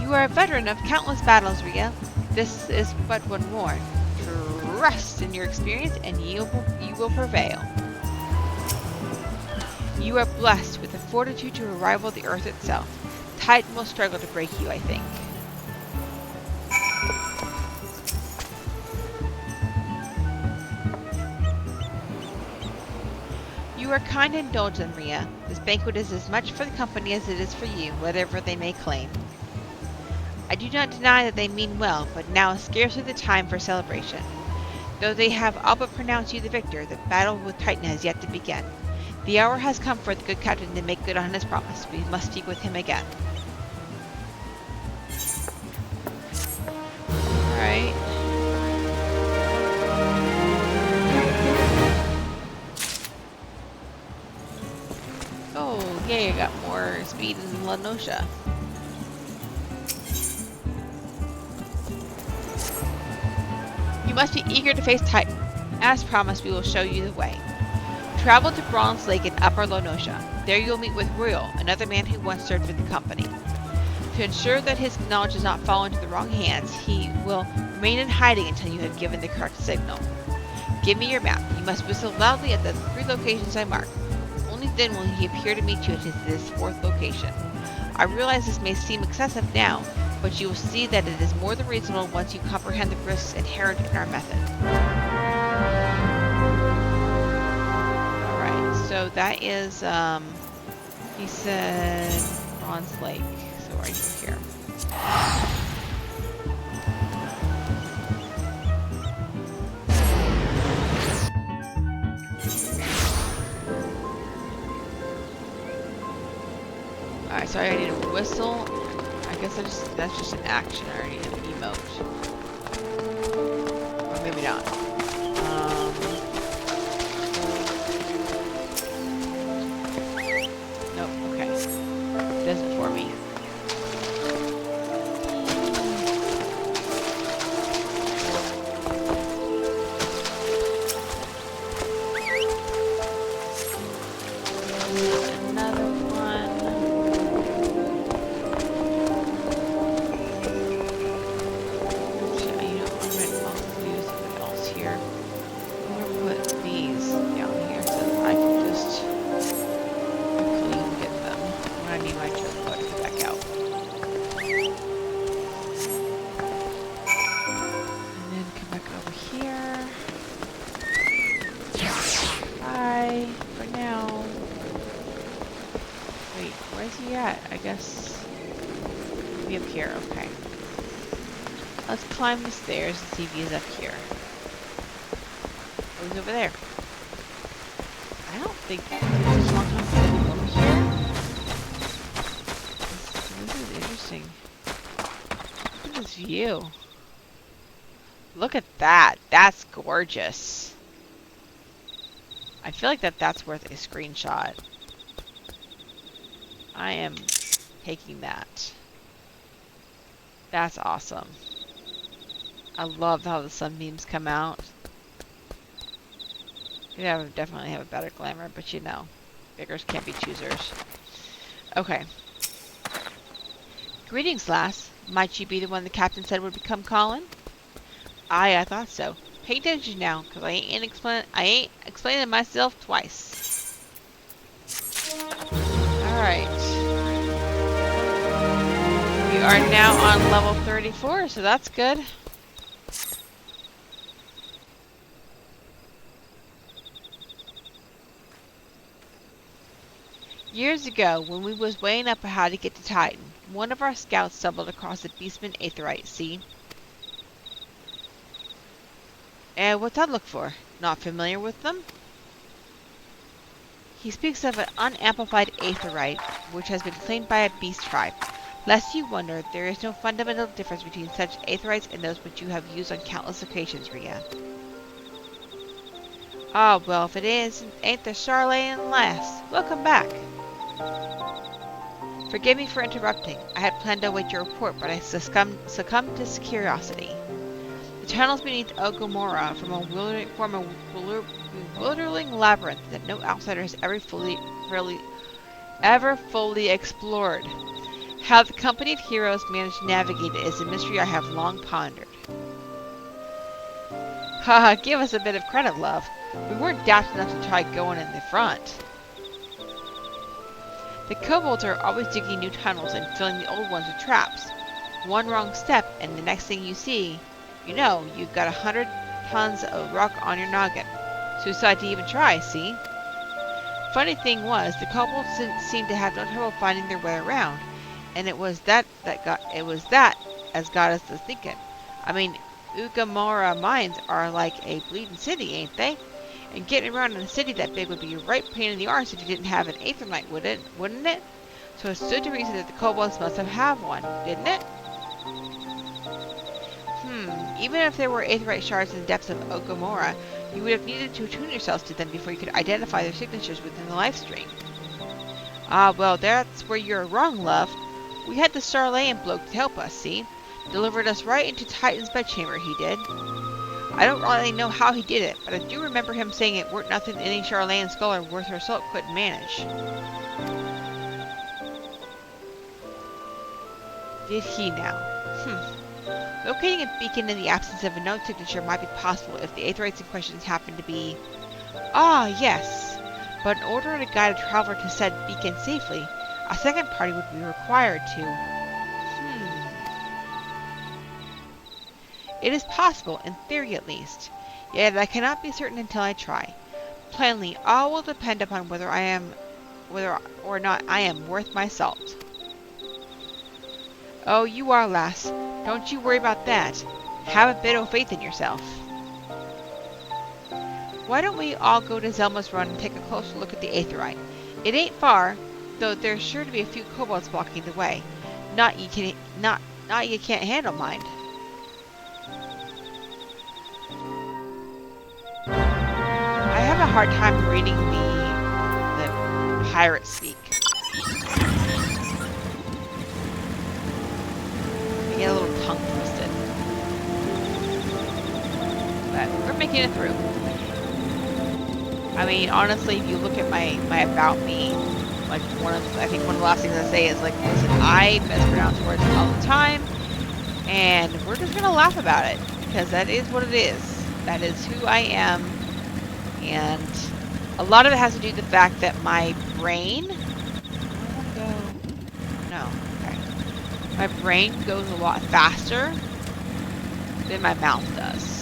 You are a veteran of countless battles, Rhea. This is but one more. Trust in your experience and you will prevail. You are blessed with the fortitude to rival the earth itself. Titan will struggle to break you, I think. You are kind and indulgent, Rhea. This banquet is as much for the company as it is for you, whatever they may claim. I do not deny that they mean well, but now is scarcely the time for celebration. Though they have all but pronounced you the victor, the battle with Titan has yet to begin. The hour has come for the good captain to make good on his promise. We must speak with him again. Alright. Oh, yay, I got more speed in Lenosha. You must be eager to face Titan. As promised, we will show you the way. Travel to Bronze Lake in Upper Lenosha. There you will meet with Royal, another man who once served with the company. To ensure that his knowledge does not fall into the wrong hands, he will Remain in hiding until you have given the correct signal. Give me your map. You must whistle loudly at the 3 locations I mark. Only then will he appear to meet you at this 4th location. I realize this may seem excessive now, but you will see that it is more than reasonable once you comprehend the risks inherent in our method. Alright, so that is, he said Bronze Lake, so right here. Alright, so I need a whistle. I guess that's just an action. I already need an emote. Or maybe not. Nope, okay. Does it for me. Climb the stairs and see if he's up here. Oh, he's over there. I don't think it's a long time since I've been over here. This is interesting. Look at this view. Look at that. That's gorgeous. I feel like that's worth a screenshot. I am taking that. That's awesome. I love how the sunbeams come out. Yeah, definitely have a better glamour, but you know, beggars can't be choosers. Okay. Greetings, lass. Might you be the one the captain said would become Colin? Aye, I thought so. Pay attention now, because I ain't explaining myself twice. Alright. We are now on level 34, so that's good. Years ago, when we was weighing up how to get to Titan, one of our scouts stumbled across a beastman aetheryte, see? What's that look for? Not familiar with them? He speaks of an unamplified aetheryte, which has been claimed by a beast tribe. Lest you wonder, there is no fundamental difference between such aetherites and those which you have used on countless occasions, Rhea. Ah, well, if it ain't the Charlatan lass. Welcome back. Forgive me for interrupting. I had planned to await your report, but I succumbed to curiosity. The tunnels beneath Eorzea form a bewildering labyrinth that no outsider has ever fully explored. How the company of heroes managed to navigate it is a mystery I have long pondered. Haha, give us a bit of credit, love. We weren't daft enough to try going in the front. The kobolds are always digging new tunnels and filling the old ones with traps. One wrong step, and the next thing you know, you've got 100 tons of rock on your noggin. Suicide to even try, see? Funny thing was, the kobolds seemed to have no trouble finding their way around, and it was that as got us to thinking. I mean, Eorzea mines are like a bleeding city, ain't they? And getting around in a city that big would be a right pain in the arse if you didn't have an aetherite, wouldn't it? So it stood to reason that the kobolds must have one, didn't it? Even if there were aetherite shards in the depths of Eorzea, you would have needed to attune yourselves to them before you could identify their signatures within the life stream. Ah, well, that's where you're wrong, love. We had the Charlatan bloke to help us, see? Delivered us right into Titan's bedchamber, he did. I don't really know how he did it, but I do remember him saying it weren't nothing any Charlatan scholar worth her salt couldn't manage. Did he now? Locating a beacon in the absence of a known signature might be possible if the Aetherites in question happen to be... Ah, yes. But in order to guide a traveler to said beacon safely, a second party would be required to... It is possible, in theory at least. Yet I cannot be certain until I try. Plainly, all will depend upon whether or not I am worth my salt. Oh, you are, lass. Don't you worry about that. Have a bit of faith in yourself. Why don't we all go to Zelma's Run and take a closer look at the Aetherite? It ain't far, though there's sure to be a few kobolds blocking the way. Not you can't handle, mind. I have a hard time reading the pirate speak. I get a little tongue twisted. But we're making it through. I mean, honestly, if you look at my about me, like I think one of the last things I say is like, listen, I mispronounce words all the time, and we're just gonna laugh about it because that is what it is. That is who I am, and a lot of it has to do with the fact that my brain. No, okay. My brain goes a lot faster than my mouth does.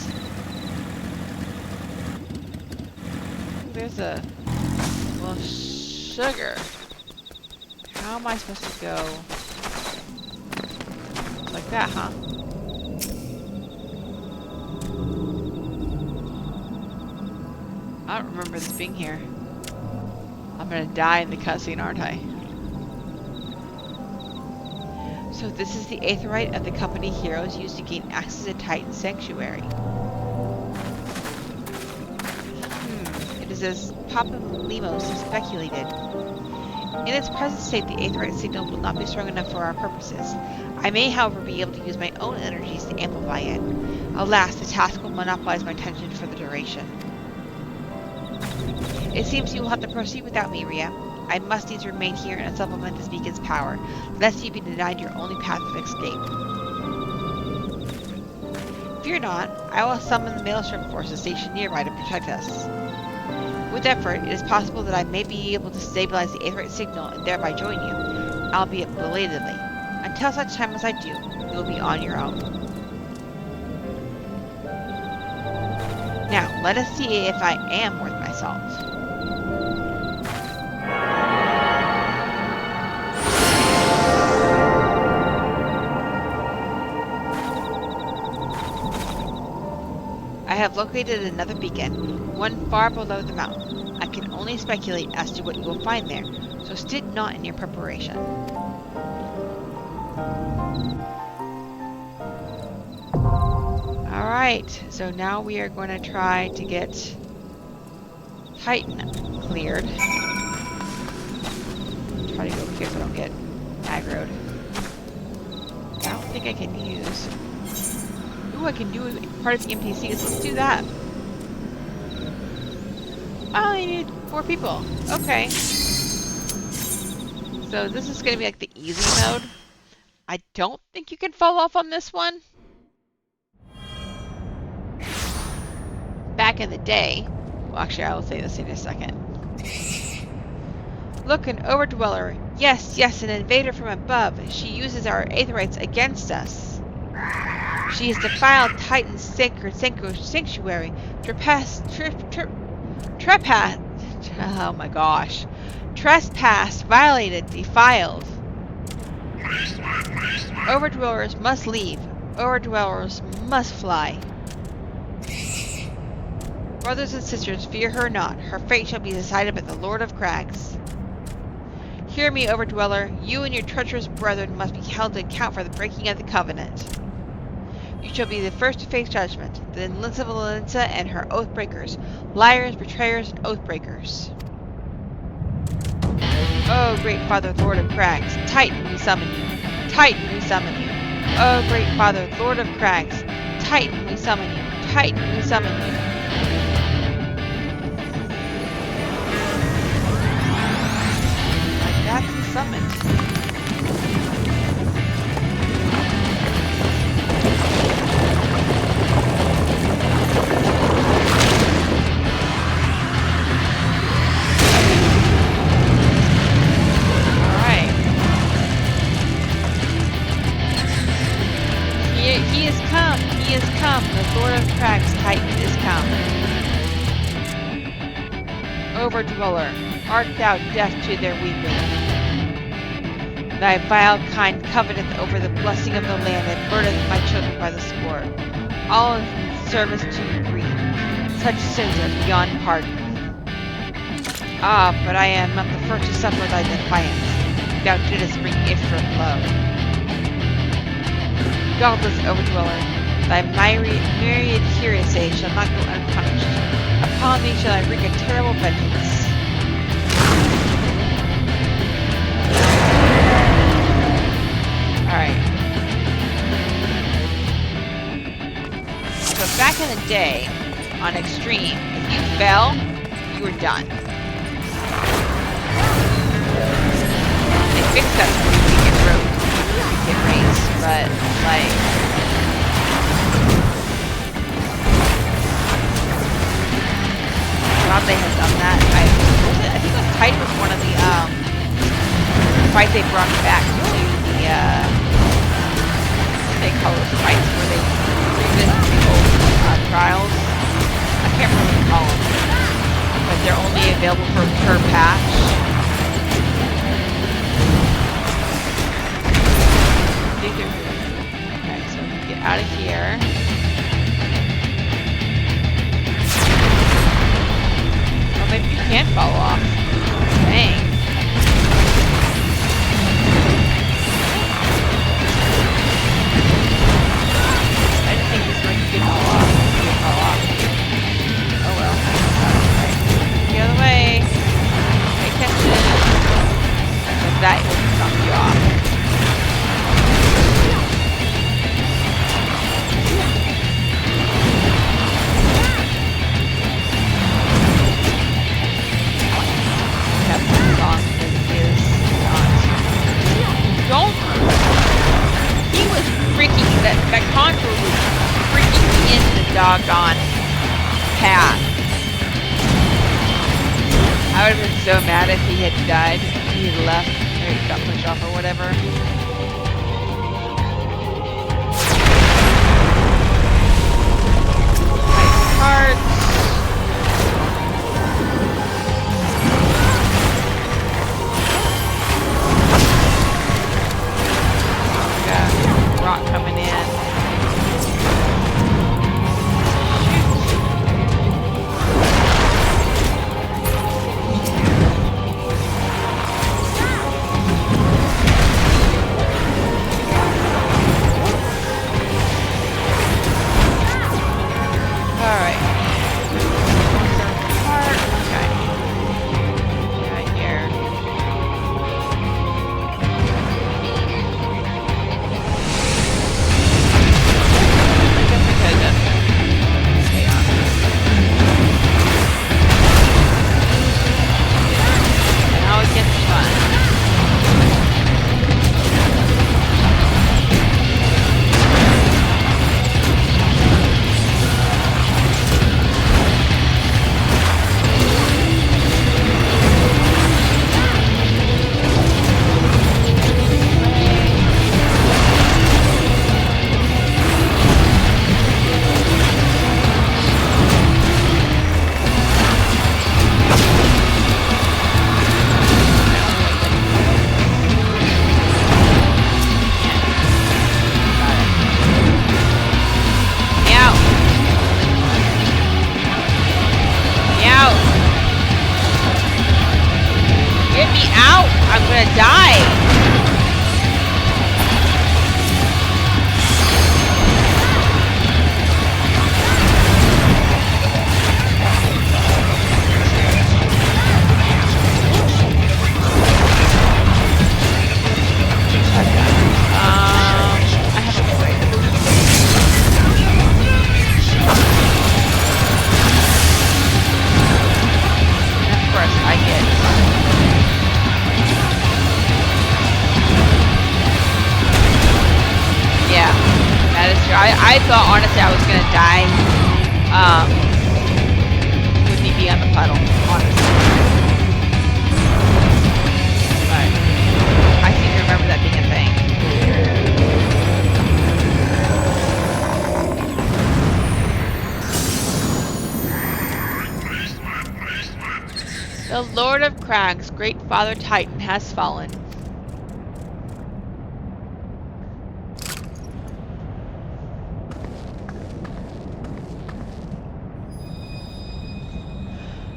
There's a little sugar. How am I supposed to go? Like that, huh? I don't remember this being here. I'm gonna die in the cutscene, aren't I? So this is the Aetherite of the company heroes used to gain access to Titan's sanctuary. It is as Papa Lemos speculated. In its present state, the Aetherite signal will not be strong enough for our purposes. I may, however, be able to use my own energies to amplify it. Alas, the task will monopolize my attention for the duration. It seems you will have to proceed without me, Ria. I must needs remain here and supplement this beacon's power, lest you be denied your only path of escape. Fear not, I will summon the Maelstrom forces stationed nearby to protect us. With effort, it is possible that I may be able to stabilize the Aetherite signal and thereby join you, albeit belatedly. Until such time as I do, you will be on your own. Now, let us see if I am worth my salt. I have located another beacon, one far below the mountain. I can only speculate as to what you will find there, so stint not in your preparation. Alright, so now we are going to try to get Titan cleared. Try to go here so I don't get aggroed. I don't think I can use... Ooh, I can do part of the NPCs. Let's do that. I only need 4 people. Okay. So this is going to be like the easy mode. I don't think you can fall off on this one. Back in the day... Well, actually, I will say this in a second. Look, an overdweller. Yes, yes, an invader from above. She uses our Aetherites against us. She has defiled Titan's sacred sanctuary. Oh my gosh. Trespassed, violated, defiled. Overdwellers must leave. Overdwellers must fly. Brothers and sisters, fear her not. Her fate shall be decided by the Lord of Crags. Hear me, Overdweller. You and your treacherous brethren must be held to account for the breaking of the covenant. You shall be the first to face judgment, the invincible Linsa and her oathbreakers, liars, betrayers, and oathbreakers. Oh, great Father, Lord of Crags, Titan, we summon you. Titan, we summon you. Oh, great Father, Lord of Crags, Titan, we summon you. Titan, we summon you. Like that, he's summoned. overdweller, art thou deaf to their weeping? Thy vile kind coveteth over the blessing of the land, and burneth my children by the score. All in service to greed. Such sins are beyond pardon. Ah, but I am not the first to suffer thy defiance. Thou didst bring Ifrit low. Godless overdweller, thy myriad Eorzea shall not go unpunished. Upon thee shall I wreak a terrible vengeance. Alright. So back in the day, on Extreme, if you fell, you were done. They fixed that for weekend race, but like glad they had done that. I think it was tied with one of the fights they brought back to the what they call those fights where they revisit the old trials. I can't remember what they call them, but they're only available per patch. Okay, so we get out of here. Oh, maybe you can fall off. Dang. I didn't think this one you could fall off. You could fall off. Oh well. Alright. Get out of the way. Pay attention. Because that will knock you off. Don't. He was freaking. That contour was freaking in the doggone path. I would have been so mad if he had died. He had left, or he got pushed off or whatever. Nice cards. Rock coming in. Alright. Okay. Right here. Now it gets fun. Get me out! I'm gonna die! I have a way. And of course, I get. Yeah, that is true. I thought honestly I was gonna die with me being on the puddle, honestly. But I seem to remember that being a thing. of Crags, great Father Titan has fallen.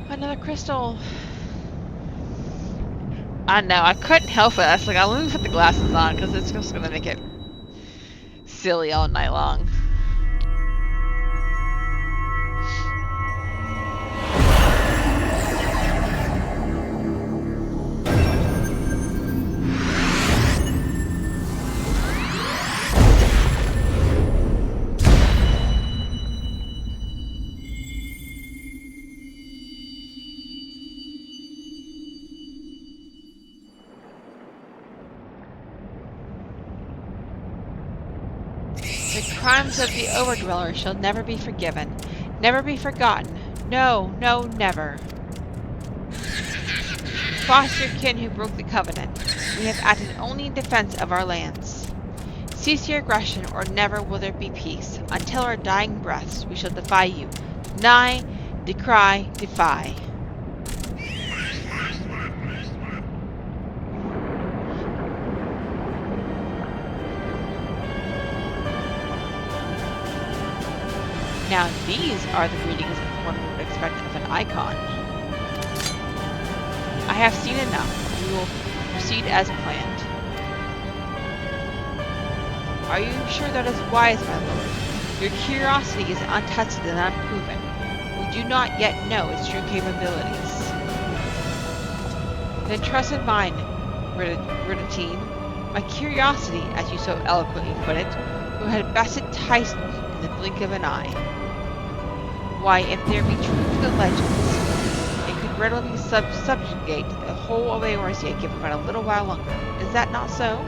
Another crystal. I know, I couldn't help it. I was like, let me put the glasses on because it's just going to make it silly all night long. The crimes of the Overdweller shall never be forgiven, never be forgotten. No, no, never. Cross your kin who broke the covenant. We have acted only in defense of our lands. Cease your aggression, or never will there be peace. Until our dying breaths, we shall defy you. Deny, decry, defy. Now these are the greetings one would expect of an icon. I have seen enough. We will proceed as planned. Are you sure that is wise, my lord? Your curiosity is untested and unproven. We do not yet know its true capabilities. Then trust in mine, Riddatine. My curiosity, as you so eloquently put it, who had best enticed me in the blink of an eye. Why, if there be truth to the legends, it could readily subjugate the whole of Eorzea given but a little while longer. Is that not so?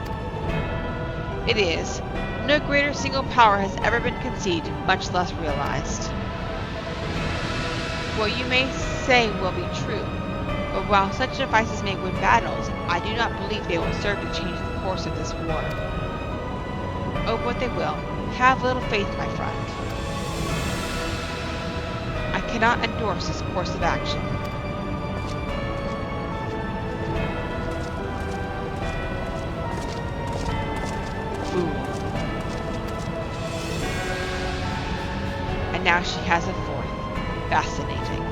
It is. No greater single power has ever been conceived, much less realized. What you may say will be true, but while such devices may win battles, I do not believe they will serve to change the course of this war. Oh, but they will. Have little faith, my friend. I cannot endorse this course of action. Fool. And now she has a fourth. Fascinating.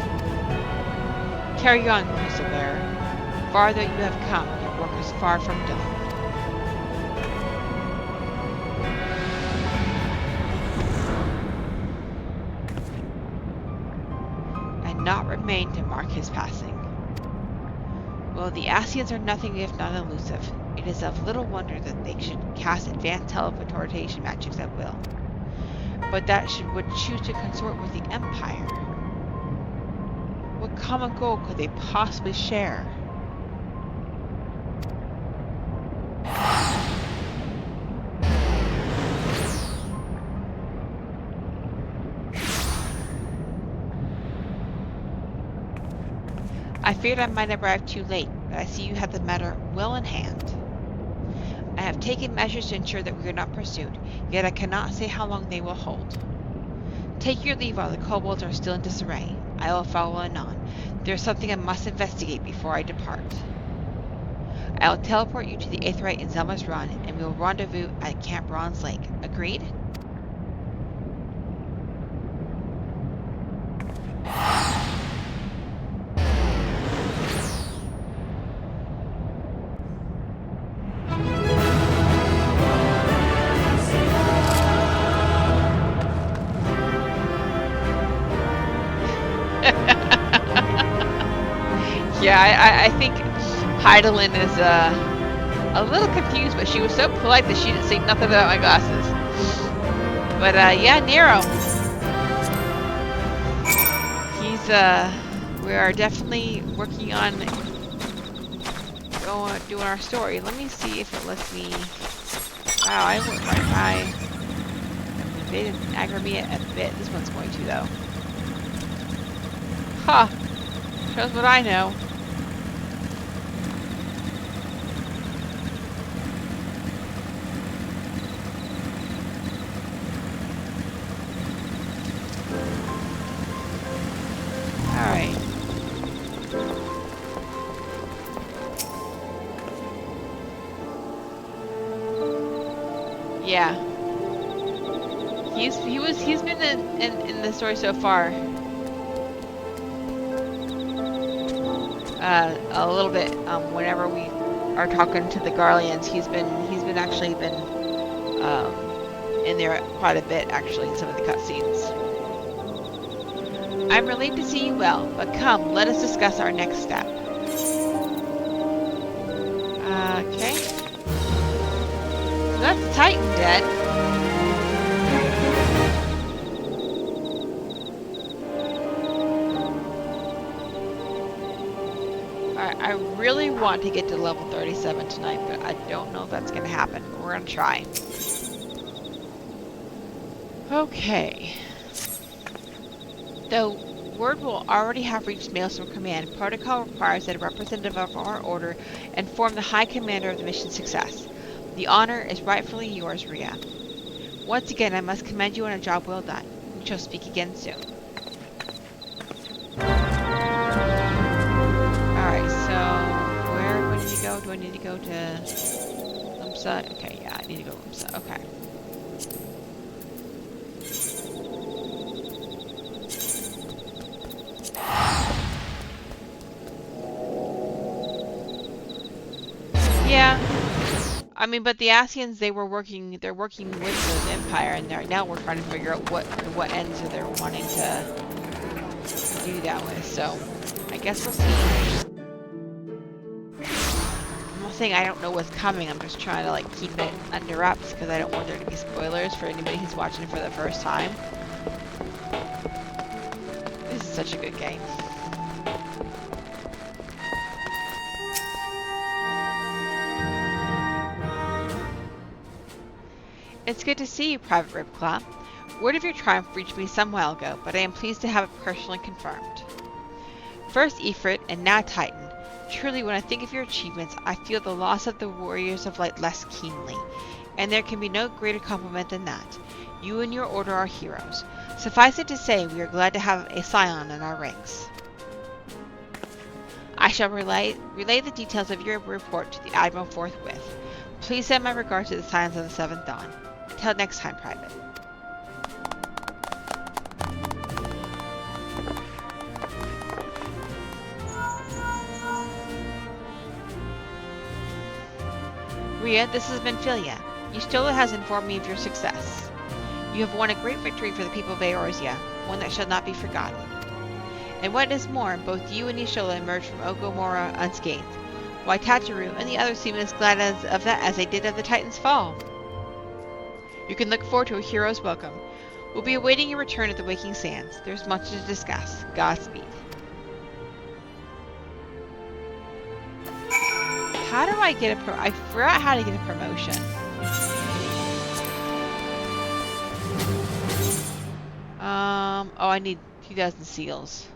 Carry on, Crystal Bearer. Farther you have come, your work is far from done. Not remain to mark his passing. Well, the Ascians are nothing if not elusive. It is of little wonder that they should cast advanced teleportation magics at will. But that would choose to consort with the Empire. What common goal could they possibly share? I feared I might arrive too late, but I see you have the matter well in hand. I have taken measures to ensure that we are not pursued, yet I cannot say how long they will hold. Take your leave while the kobolds are still in disarray. I will follow anon. There is something I must investigate before I depart. I will teleport you to the Aetheryte in Zelma's Run, and we will rendezvous at Camp Bronze Lake. Agreed? Yeah, I think Heidelin is a little confused, but she was so polite that she didn't say nothing about my glasses. But yeah, Nero. He's we are definitely working on doing our story. Let me see if it lets me. Wow, I went right by. They didn't aggro me a bit. This one's going to though. Huh. Shows what I know. Yeah. He's been in the story so far. A little bit. Whenever we are talking to the Garleans, he's been actually been in there quite a bit actually in some of the cutscenes. I'm relieved to see you well, but come, let us discuss our next step. Okay. So that's Titan dead. I really want to get to level 37 tonight, but I don't know if that's going to happen. We're going to try. Okay. Though word will already have reached Maelstrom Command, protocol requires that a representative of our order inform the High Commander of the mission's success. The honor is rightfully yours, Rhea. Once again, I must commend you on a job well done. We shall speak again soon. Alright, so where do I need to go? Do I need to go to Lumsa? Okay, yeah, I need to go to Lumsa. Okay. Yeah. I mean, but the Asians, they're working with the Empire, and now we're trying to figure out what ends they're wanting to do that with, so I guess we'll see. I'm not saying I don't know what's coming, I'm just trying to like keep it under wraps because I don't want there to be spoilers for anybody who's watching it for the first time. This is such a good game. It's good to see you, Private Ribclaw. Word of your triumph reached me some while ago, but I am pleased to have it personally confirmed. First Ifrit, and now Titan. Truly, when I think of your achievements, I feel the loss of the Warriors of Light less keenly, and there can be no greater compliment than that. You and your order are heroes. Suffice it to say, we are glad to have a scion in our ranks. I shall relay the details of your report to the Admiral forthwith. Please send my regards to the Scions of the Seventh Dawn. Until next time, Private. Rhea, this has been Philia. Y'shtola has informed me of your success. You have won a great victory for the people of Eorzea, one that shall not be forgotten. And what is more, both you and Y'shtola emerged from Ogomora unscathed, while Tataru and the others seem as glad of that as they did of the Titan's fall. You can look forward to a hero's welcome. We'll be awaiting your return at the Waking Sands. There's much to discuss. Godspeed. How do I get a I forgot how to get a promotion. Oh, I need 2,000 seals.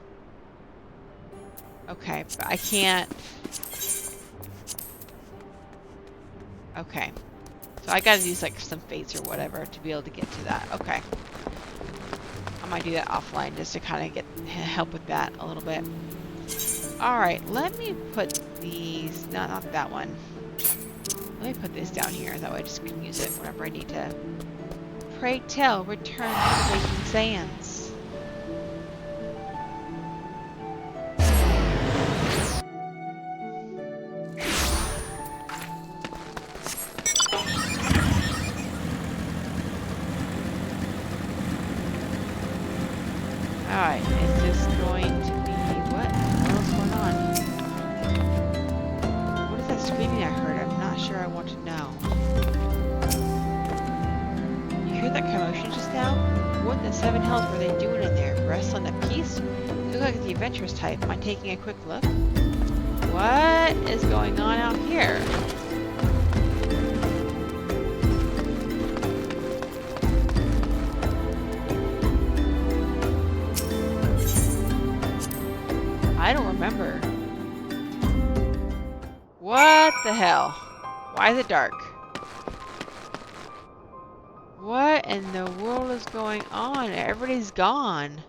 Okay, but I can't. Okay. So I gotta use like some fates or whatever to be able to get to that. Okay. I might do that offline just to kind of get help with that a little bit. Alright, let me put these... No, not that one. Let me put this down here. That way I just can use it whenever I need to. Pray tell, return to the Waking Sands. Alright, is this going to be... What else going on? What is that screaming I heard? I'm not sure I want to know. You hear that commotion just now? What in the seven hells were they doing in there? Wrestling a piece? They look like the adventurous type. Am I taking a quick look? What is going on out here? I don't remember. What the hell? Why is it dark? What in the world is going on? Everybody's gone.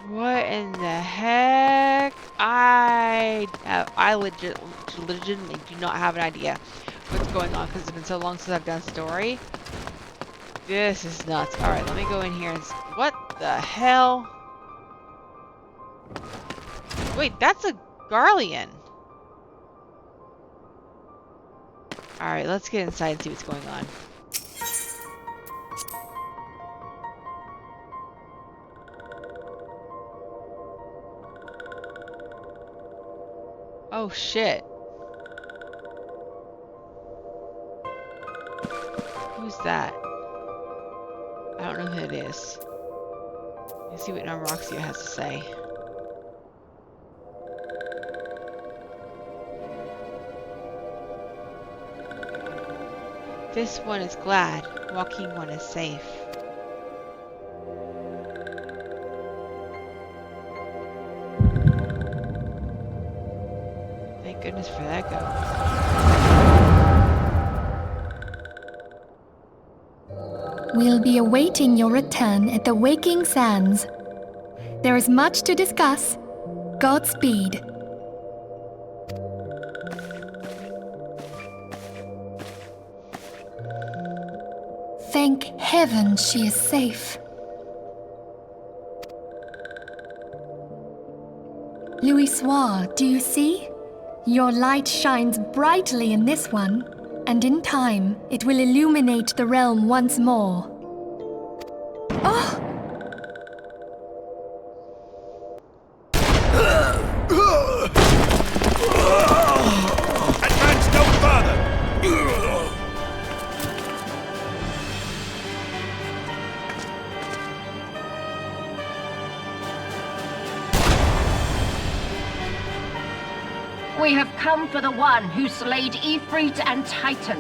What in the heck? I I legitimately do not have an idea what's going on because it's been so long since I've done story. This is nuts. Alright, let me go in here and what the hell? Wait, that's a Garlean. Alright, let's get inside and see what's going on. Oh shit. Who's that? I don't know who it is. Let's see what mmorpg has to say. This one is glad, walking one is safe. Thank goodness for that go. We'll be awaiting your return at the Waking Sands. There is much to discuss. Godspeed. Thank heaven she is safe. Louisoire, do you see? Your light shines brightly in this one, and in time it will illuminate the realm once more. Oh! Advance no further! We have come for the one who slayed Ifrit and Titan.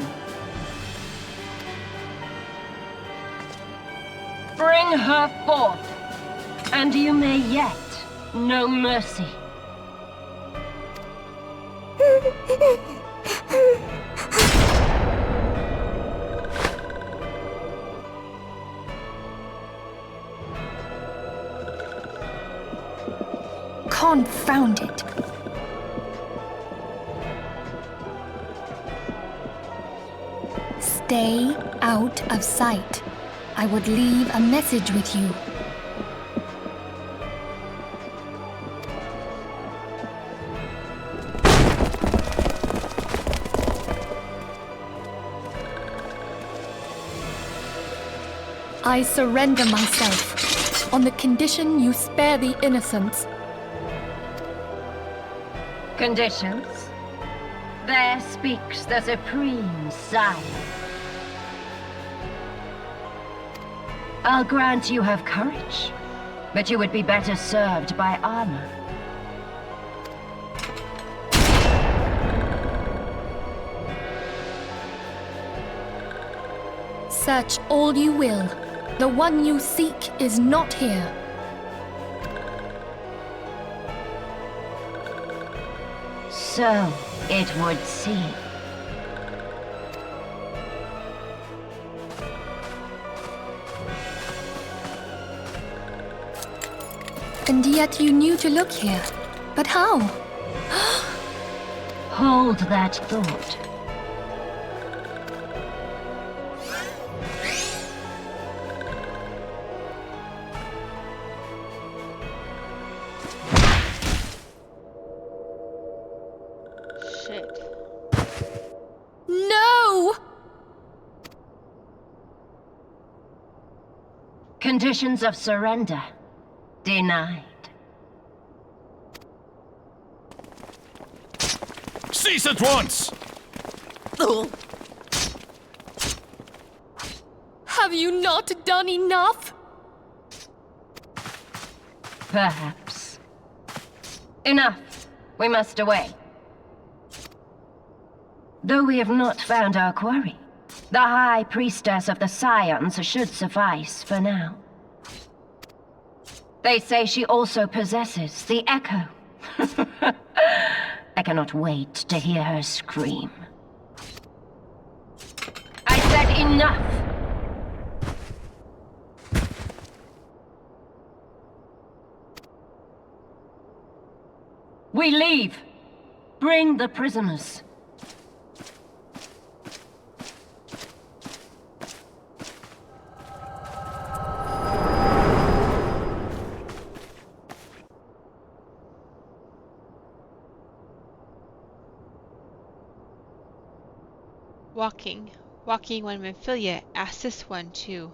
Bring her forth, and you may yet know mercy. Confound it. Stay out of sight. I would leave a message with you. I surrender myself, on the condition you spare the innocents. Conditions? There speaks the Supreme Sire. I'll grant you have courage, but you would be better served by armor. Search all you will. The one you seek is not here. So it would seem. And yet you knew to look here. But how? Hold that thought. Shit. No! Conditions of surrender denied. Cease at once! Have you not done enough? Perhaps. Enough. We must away. Though we have not found our quarry, the High Priestess of the Scions should suffice for now. They say she also possesses the Echo. I cannot wait to hear her scream. I said enough! We leave! Bring the prisoners. Walking one Memphilia asked this one too.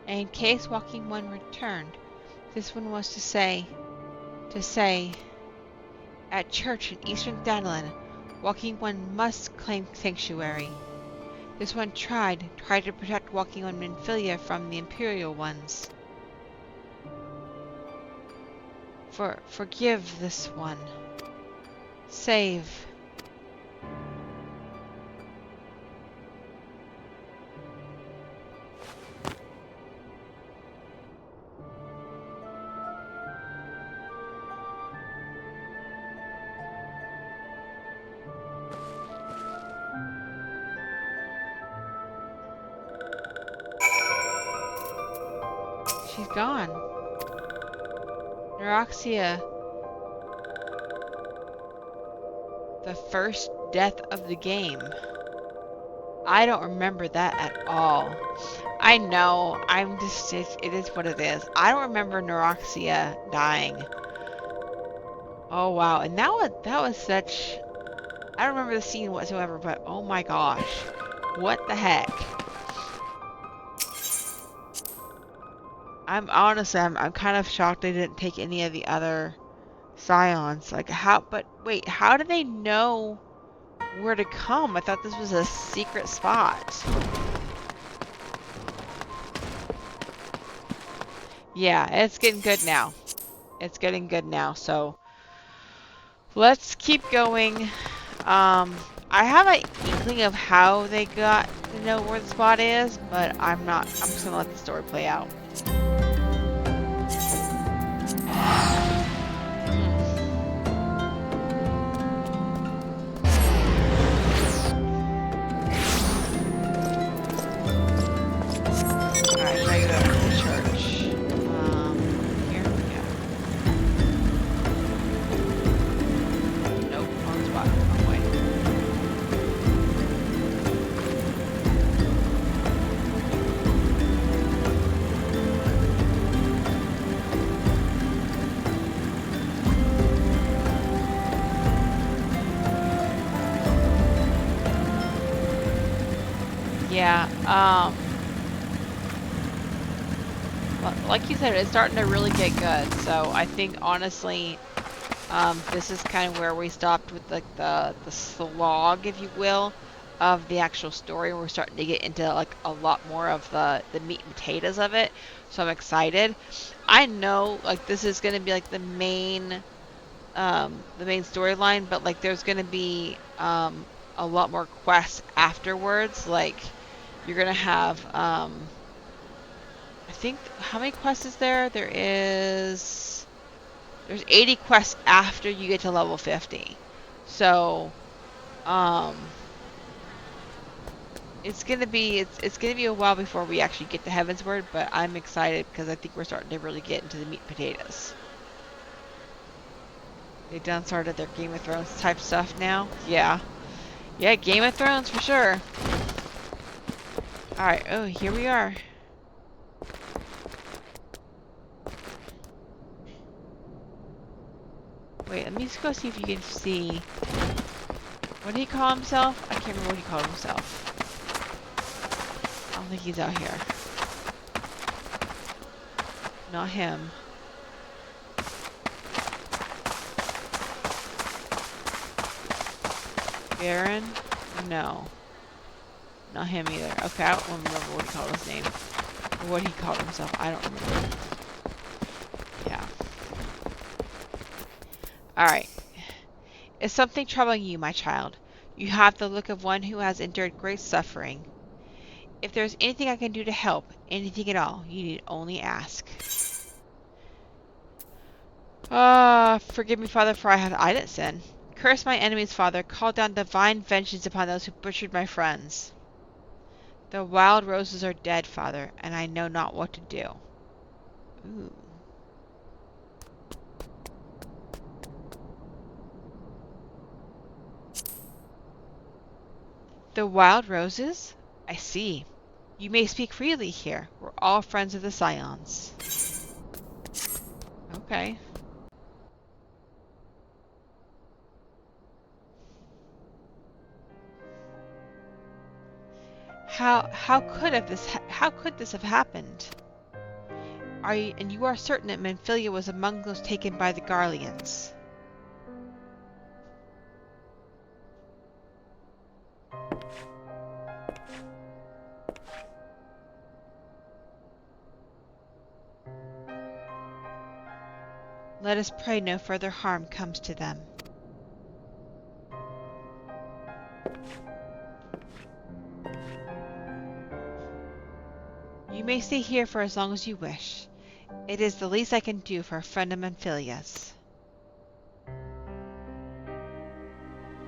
And in case walking one returned, this one was to say, at church in eastern Danelin, walking one must claim sanctuary. This one tried to protect walking one Memphilia from the imperial ones. Forgive this one. Save. She's gone. Eorzea. The first death of the game. I don't remember that at all. I know, it is what it is. I don't remember Eorzea dying. Oh wow, and that was such... I don't remember the scene whatsoever, but oh my gosh. What the heck? I'm kind of shocked they didn't take any of the other Scions. Like but wait, how do they know where to come? I thought this was a secret spot. Yeah, it's getting good now. It's getting good now, so let's keep going. I have an inkling of how they got to know where the spot is, but I'm just gonna let the story play out. Yeah, like you said, it's starting to really get good. So I think honestly, this is kind of where we stopped with like the slog, if you will, of the actual story. We're starting to get into like a lot more of the meat and potatoes of it. So I'm excited. I know like this is gonna be like the main storyline, but like there's gonna be a lot more quests afterwards. Like you're gonna have I think, how many quests is there? There's 80 quests after you get to level 50. So it's gonna be a while before we actually get to Heavensward, but I'm excited because I think we're starting to really get into the meat and potatoes. They done started their Game of Thrones type stuff now. Yeah, Game of Thrones for sure. Alright, oh, here we are. Wait, let me just go see if you can see. What did he call himself? I can't remember what he called himself. I don't think he's out here. Not him. Baron? No. Not him either. Okay, I don't remember what he called his name. Or what he called himself. I don't remember. Yeah. Alright. Is something troubling you, my child? You have the look of one who has endured great suffering. If there is anything I can do to help, anything at all, you need only ask. Forgive me, Father, for I didn't sin. Curse my enemies, Father. Call down divine vengeance upon those who butchered my friends. The wild roses are dead, Father, and I know not what to do. Ooh. The wild roses? I see. You may speak freely here. We're all friends of the Scions. Okay. How could this have happened? You are certain that Menphilia was among those taken by the Garleans? Let us pray no further harm comes to them. You may stay here for as long as you wish. It is the least I can do for a friend of Menphilia's.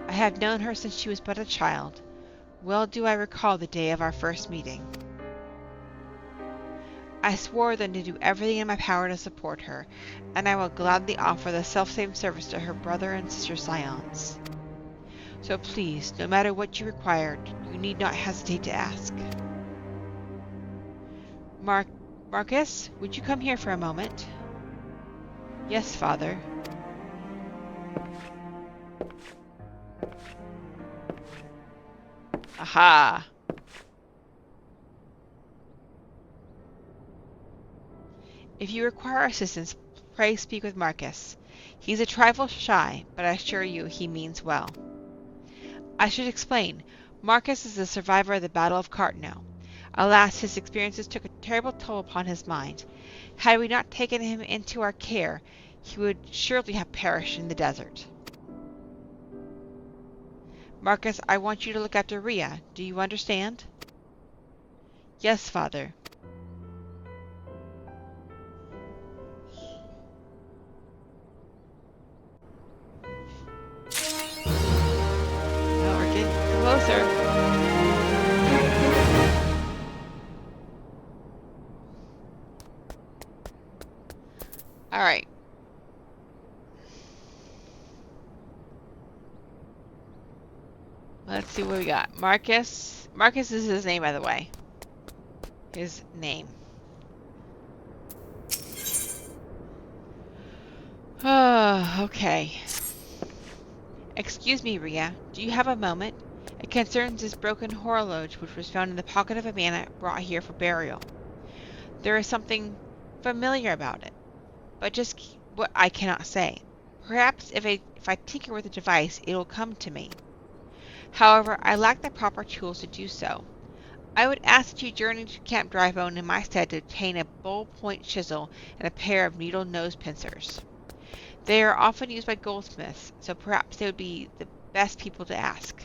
I have known her since she was but a child. Well do I recall the day of our first meeting. I swore then to do everything in my power to support her, and I will gladly offer the selfsame service to her brother and sister Scions. So please, no matter what you require, you need not hesitate to ask. Marcus, would you come here for a moment? Yes, Father. Aha! If you require assistance, pray speak with Marcus. He's a trifle shy, but I assure you he means well. I should explain. Marcus is a survivor of the Battle of Cartno. Alas, his experiences took a terrible toll upon his mind. Had we not taken him into our care, he would surely have perished in the desert. Marcus, I want you to look after Rhea. Do you understand? Yes, Father. Well, we're getting closer. Alright. Let's see what we got. Marcus. Marcus is his name, by the way. His name. Oh, okay. Excuse me, Rhea. Do you have a moment? It concerns this broken horologe which was found in the pocket of a man brought here for burial. There is something familiar about it, but just what I cannot say. Perhaps if I tinker with the device, it will come to me. However, I lack the proper tools to do so. I would ask that you journey to Camp Drybone in my stead to obtain a bull-point chisel and a pair of needle-nose pincers. They are often used by goldsmiths, so perhaps they would be the best people to ask.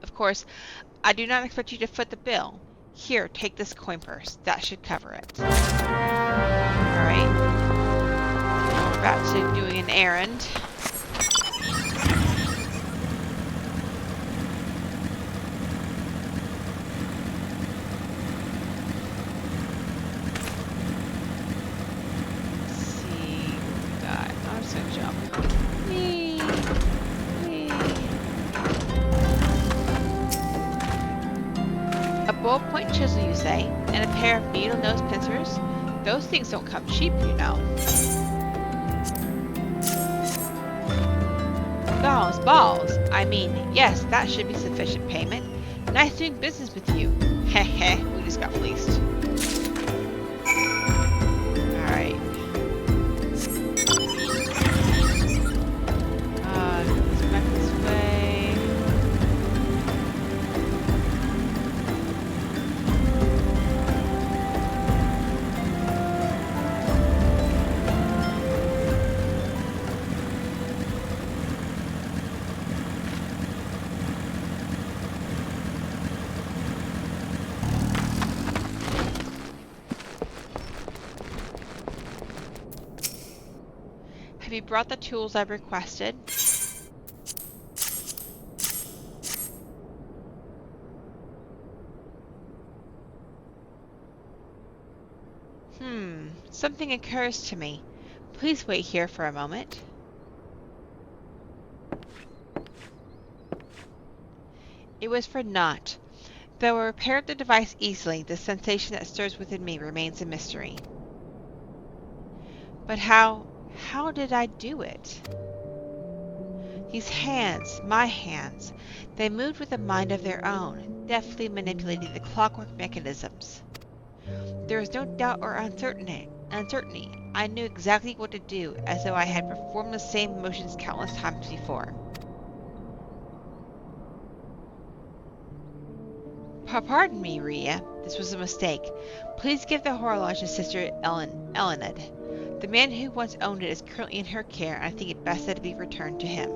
Of course, I do not expect you to foot the bill. Here, take this coin purse. That should cover it. Alright. We're back to doing an errand. Bull-point chisel, you say, and a pair of needle-nose pincers? Those things don't come cheap, you know. Balls. I mean, yes, that should be sufficient payment. Nice doing business with you. Heh heh, we just got fleeced. Alright. Let's back this way. Have you brought the tools I've requested? Something occurs to me. Please wait here for a moment. It was for naught. Though I repaired the device easily, the sensation that stirs within me remains a mystery. But how did I do it? These hands, my hands, they moved with a mind of their own, deftly manipulating the clockwork mechanisms. There was no doubt or uncertainty. I knew exactly what to do, as though I had performed the same motions countless times before. Pardon me, Rhea. This was a mistake. Please give the horologe to Sister Elenid. The man who once owned it is currently in her care, and I think it best that it be returned to him.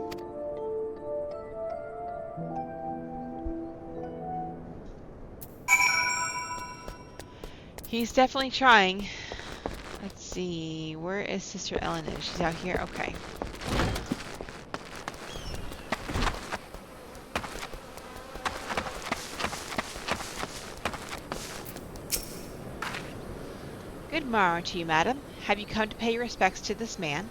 He's definitely trying. Let's see. Where is Sister Elenid? She's out here? Okay. Good morrow to you, madam. Have you come to pay your respects to this man?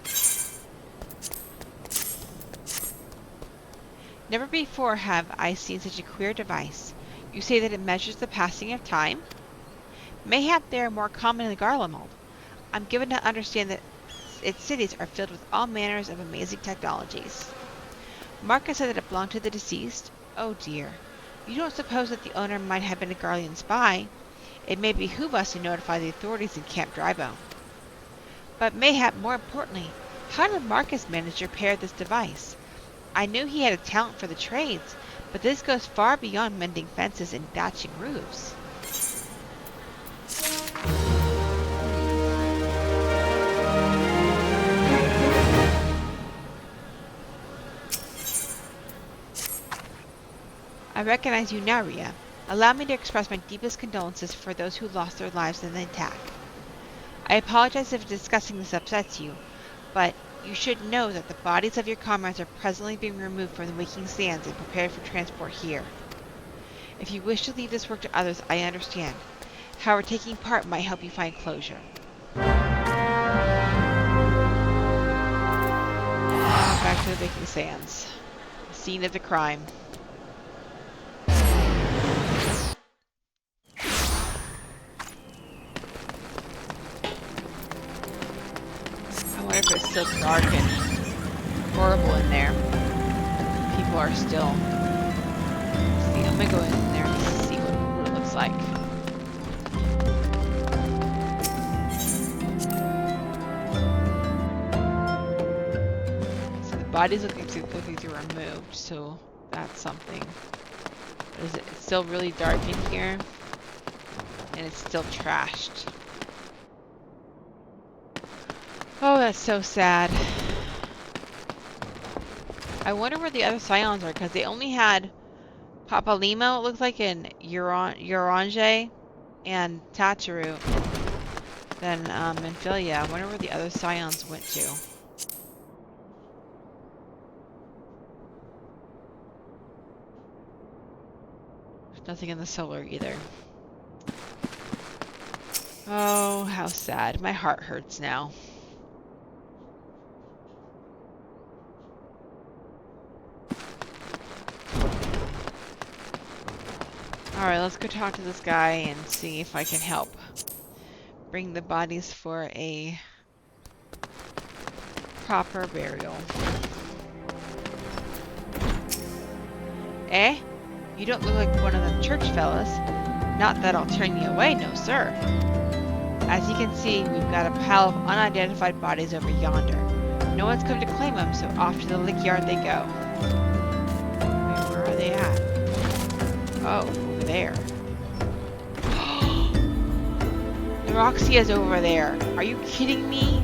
Never before have I seen such a queer device. You say that it measures the passing of time? Mayhap they are more common in Garlemald. I'm given to understand that its cities are filled with all manners of amazing technologies. Marcus said that it belonged to the deceased? Oh dear. You don't suppose that the owner might have been a Garlean spy? It may behoove us to notify the authorities in Camp Drybone. But mayhap more importantly, how did Marcus manage to repair this device? I knew he had a talent for the trades, but this goes far beyond mending fences and thatching roofs. I recognize you now, Rhea. Allow me to express my deepest condolences for those who lost their lives in the attack. I apologize if discussing this upsets you, but you should know that the bodies of your comrades are presently being removed from the waking sands and prepared for transport here. If you wish to leave this work to others, I understand. However, taking part might help you find closure. Back to the waking sands. The scene of the crime. I wonder if it's still dark and horrible in there. People are still... See, I'm gonna go in there and see what it looks like. So the bodies look like they're removed, so that's something. But is it it's still really dark in here? And it's still trashed. Oh, that's so sad. I wonder where the other Scions are, because they only had Papalimo, it looks like, in Eorzea and Tataru. Then, Minfilia. I wonder where the other Scions went to. There's nothing in the solar either. Oh, how sad. My heart hurts now. Alright, let's go talk to this guy and see if I can help bring the bodies for a proper burial. Eh? You don't look like one of them church fellas. Not that I'll turn you away, no sir. As you can see, we've got a pile of unidentified bodies over yonder. No one's come to claim them, so off to the lick yard they go. Wait, where are they at? Oh, over there. Eorzea is over there. Are you kidding me?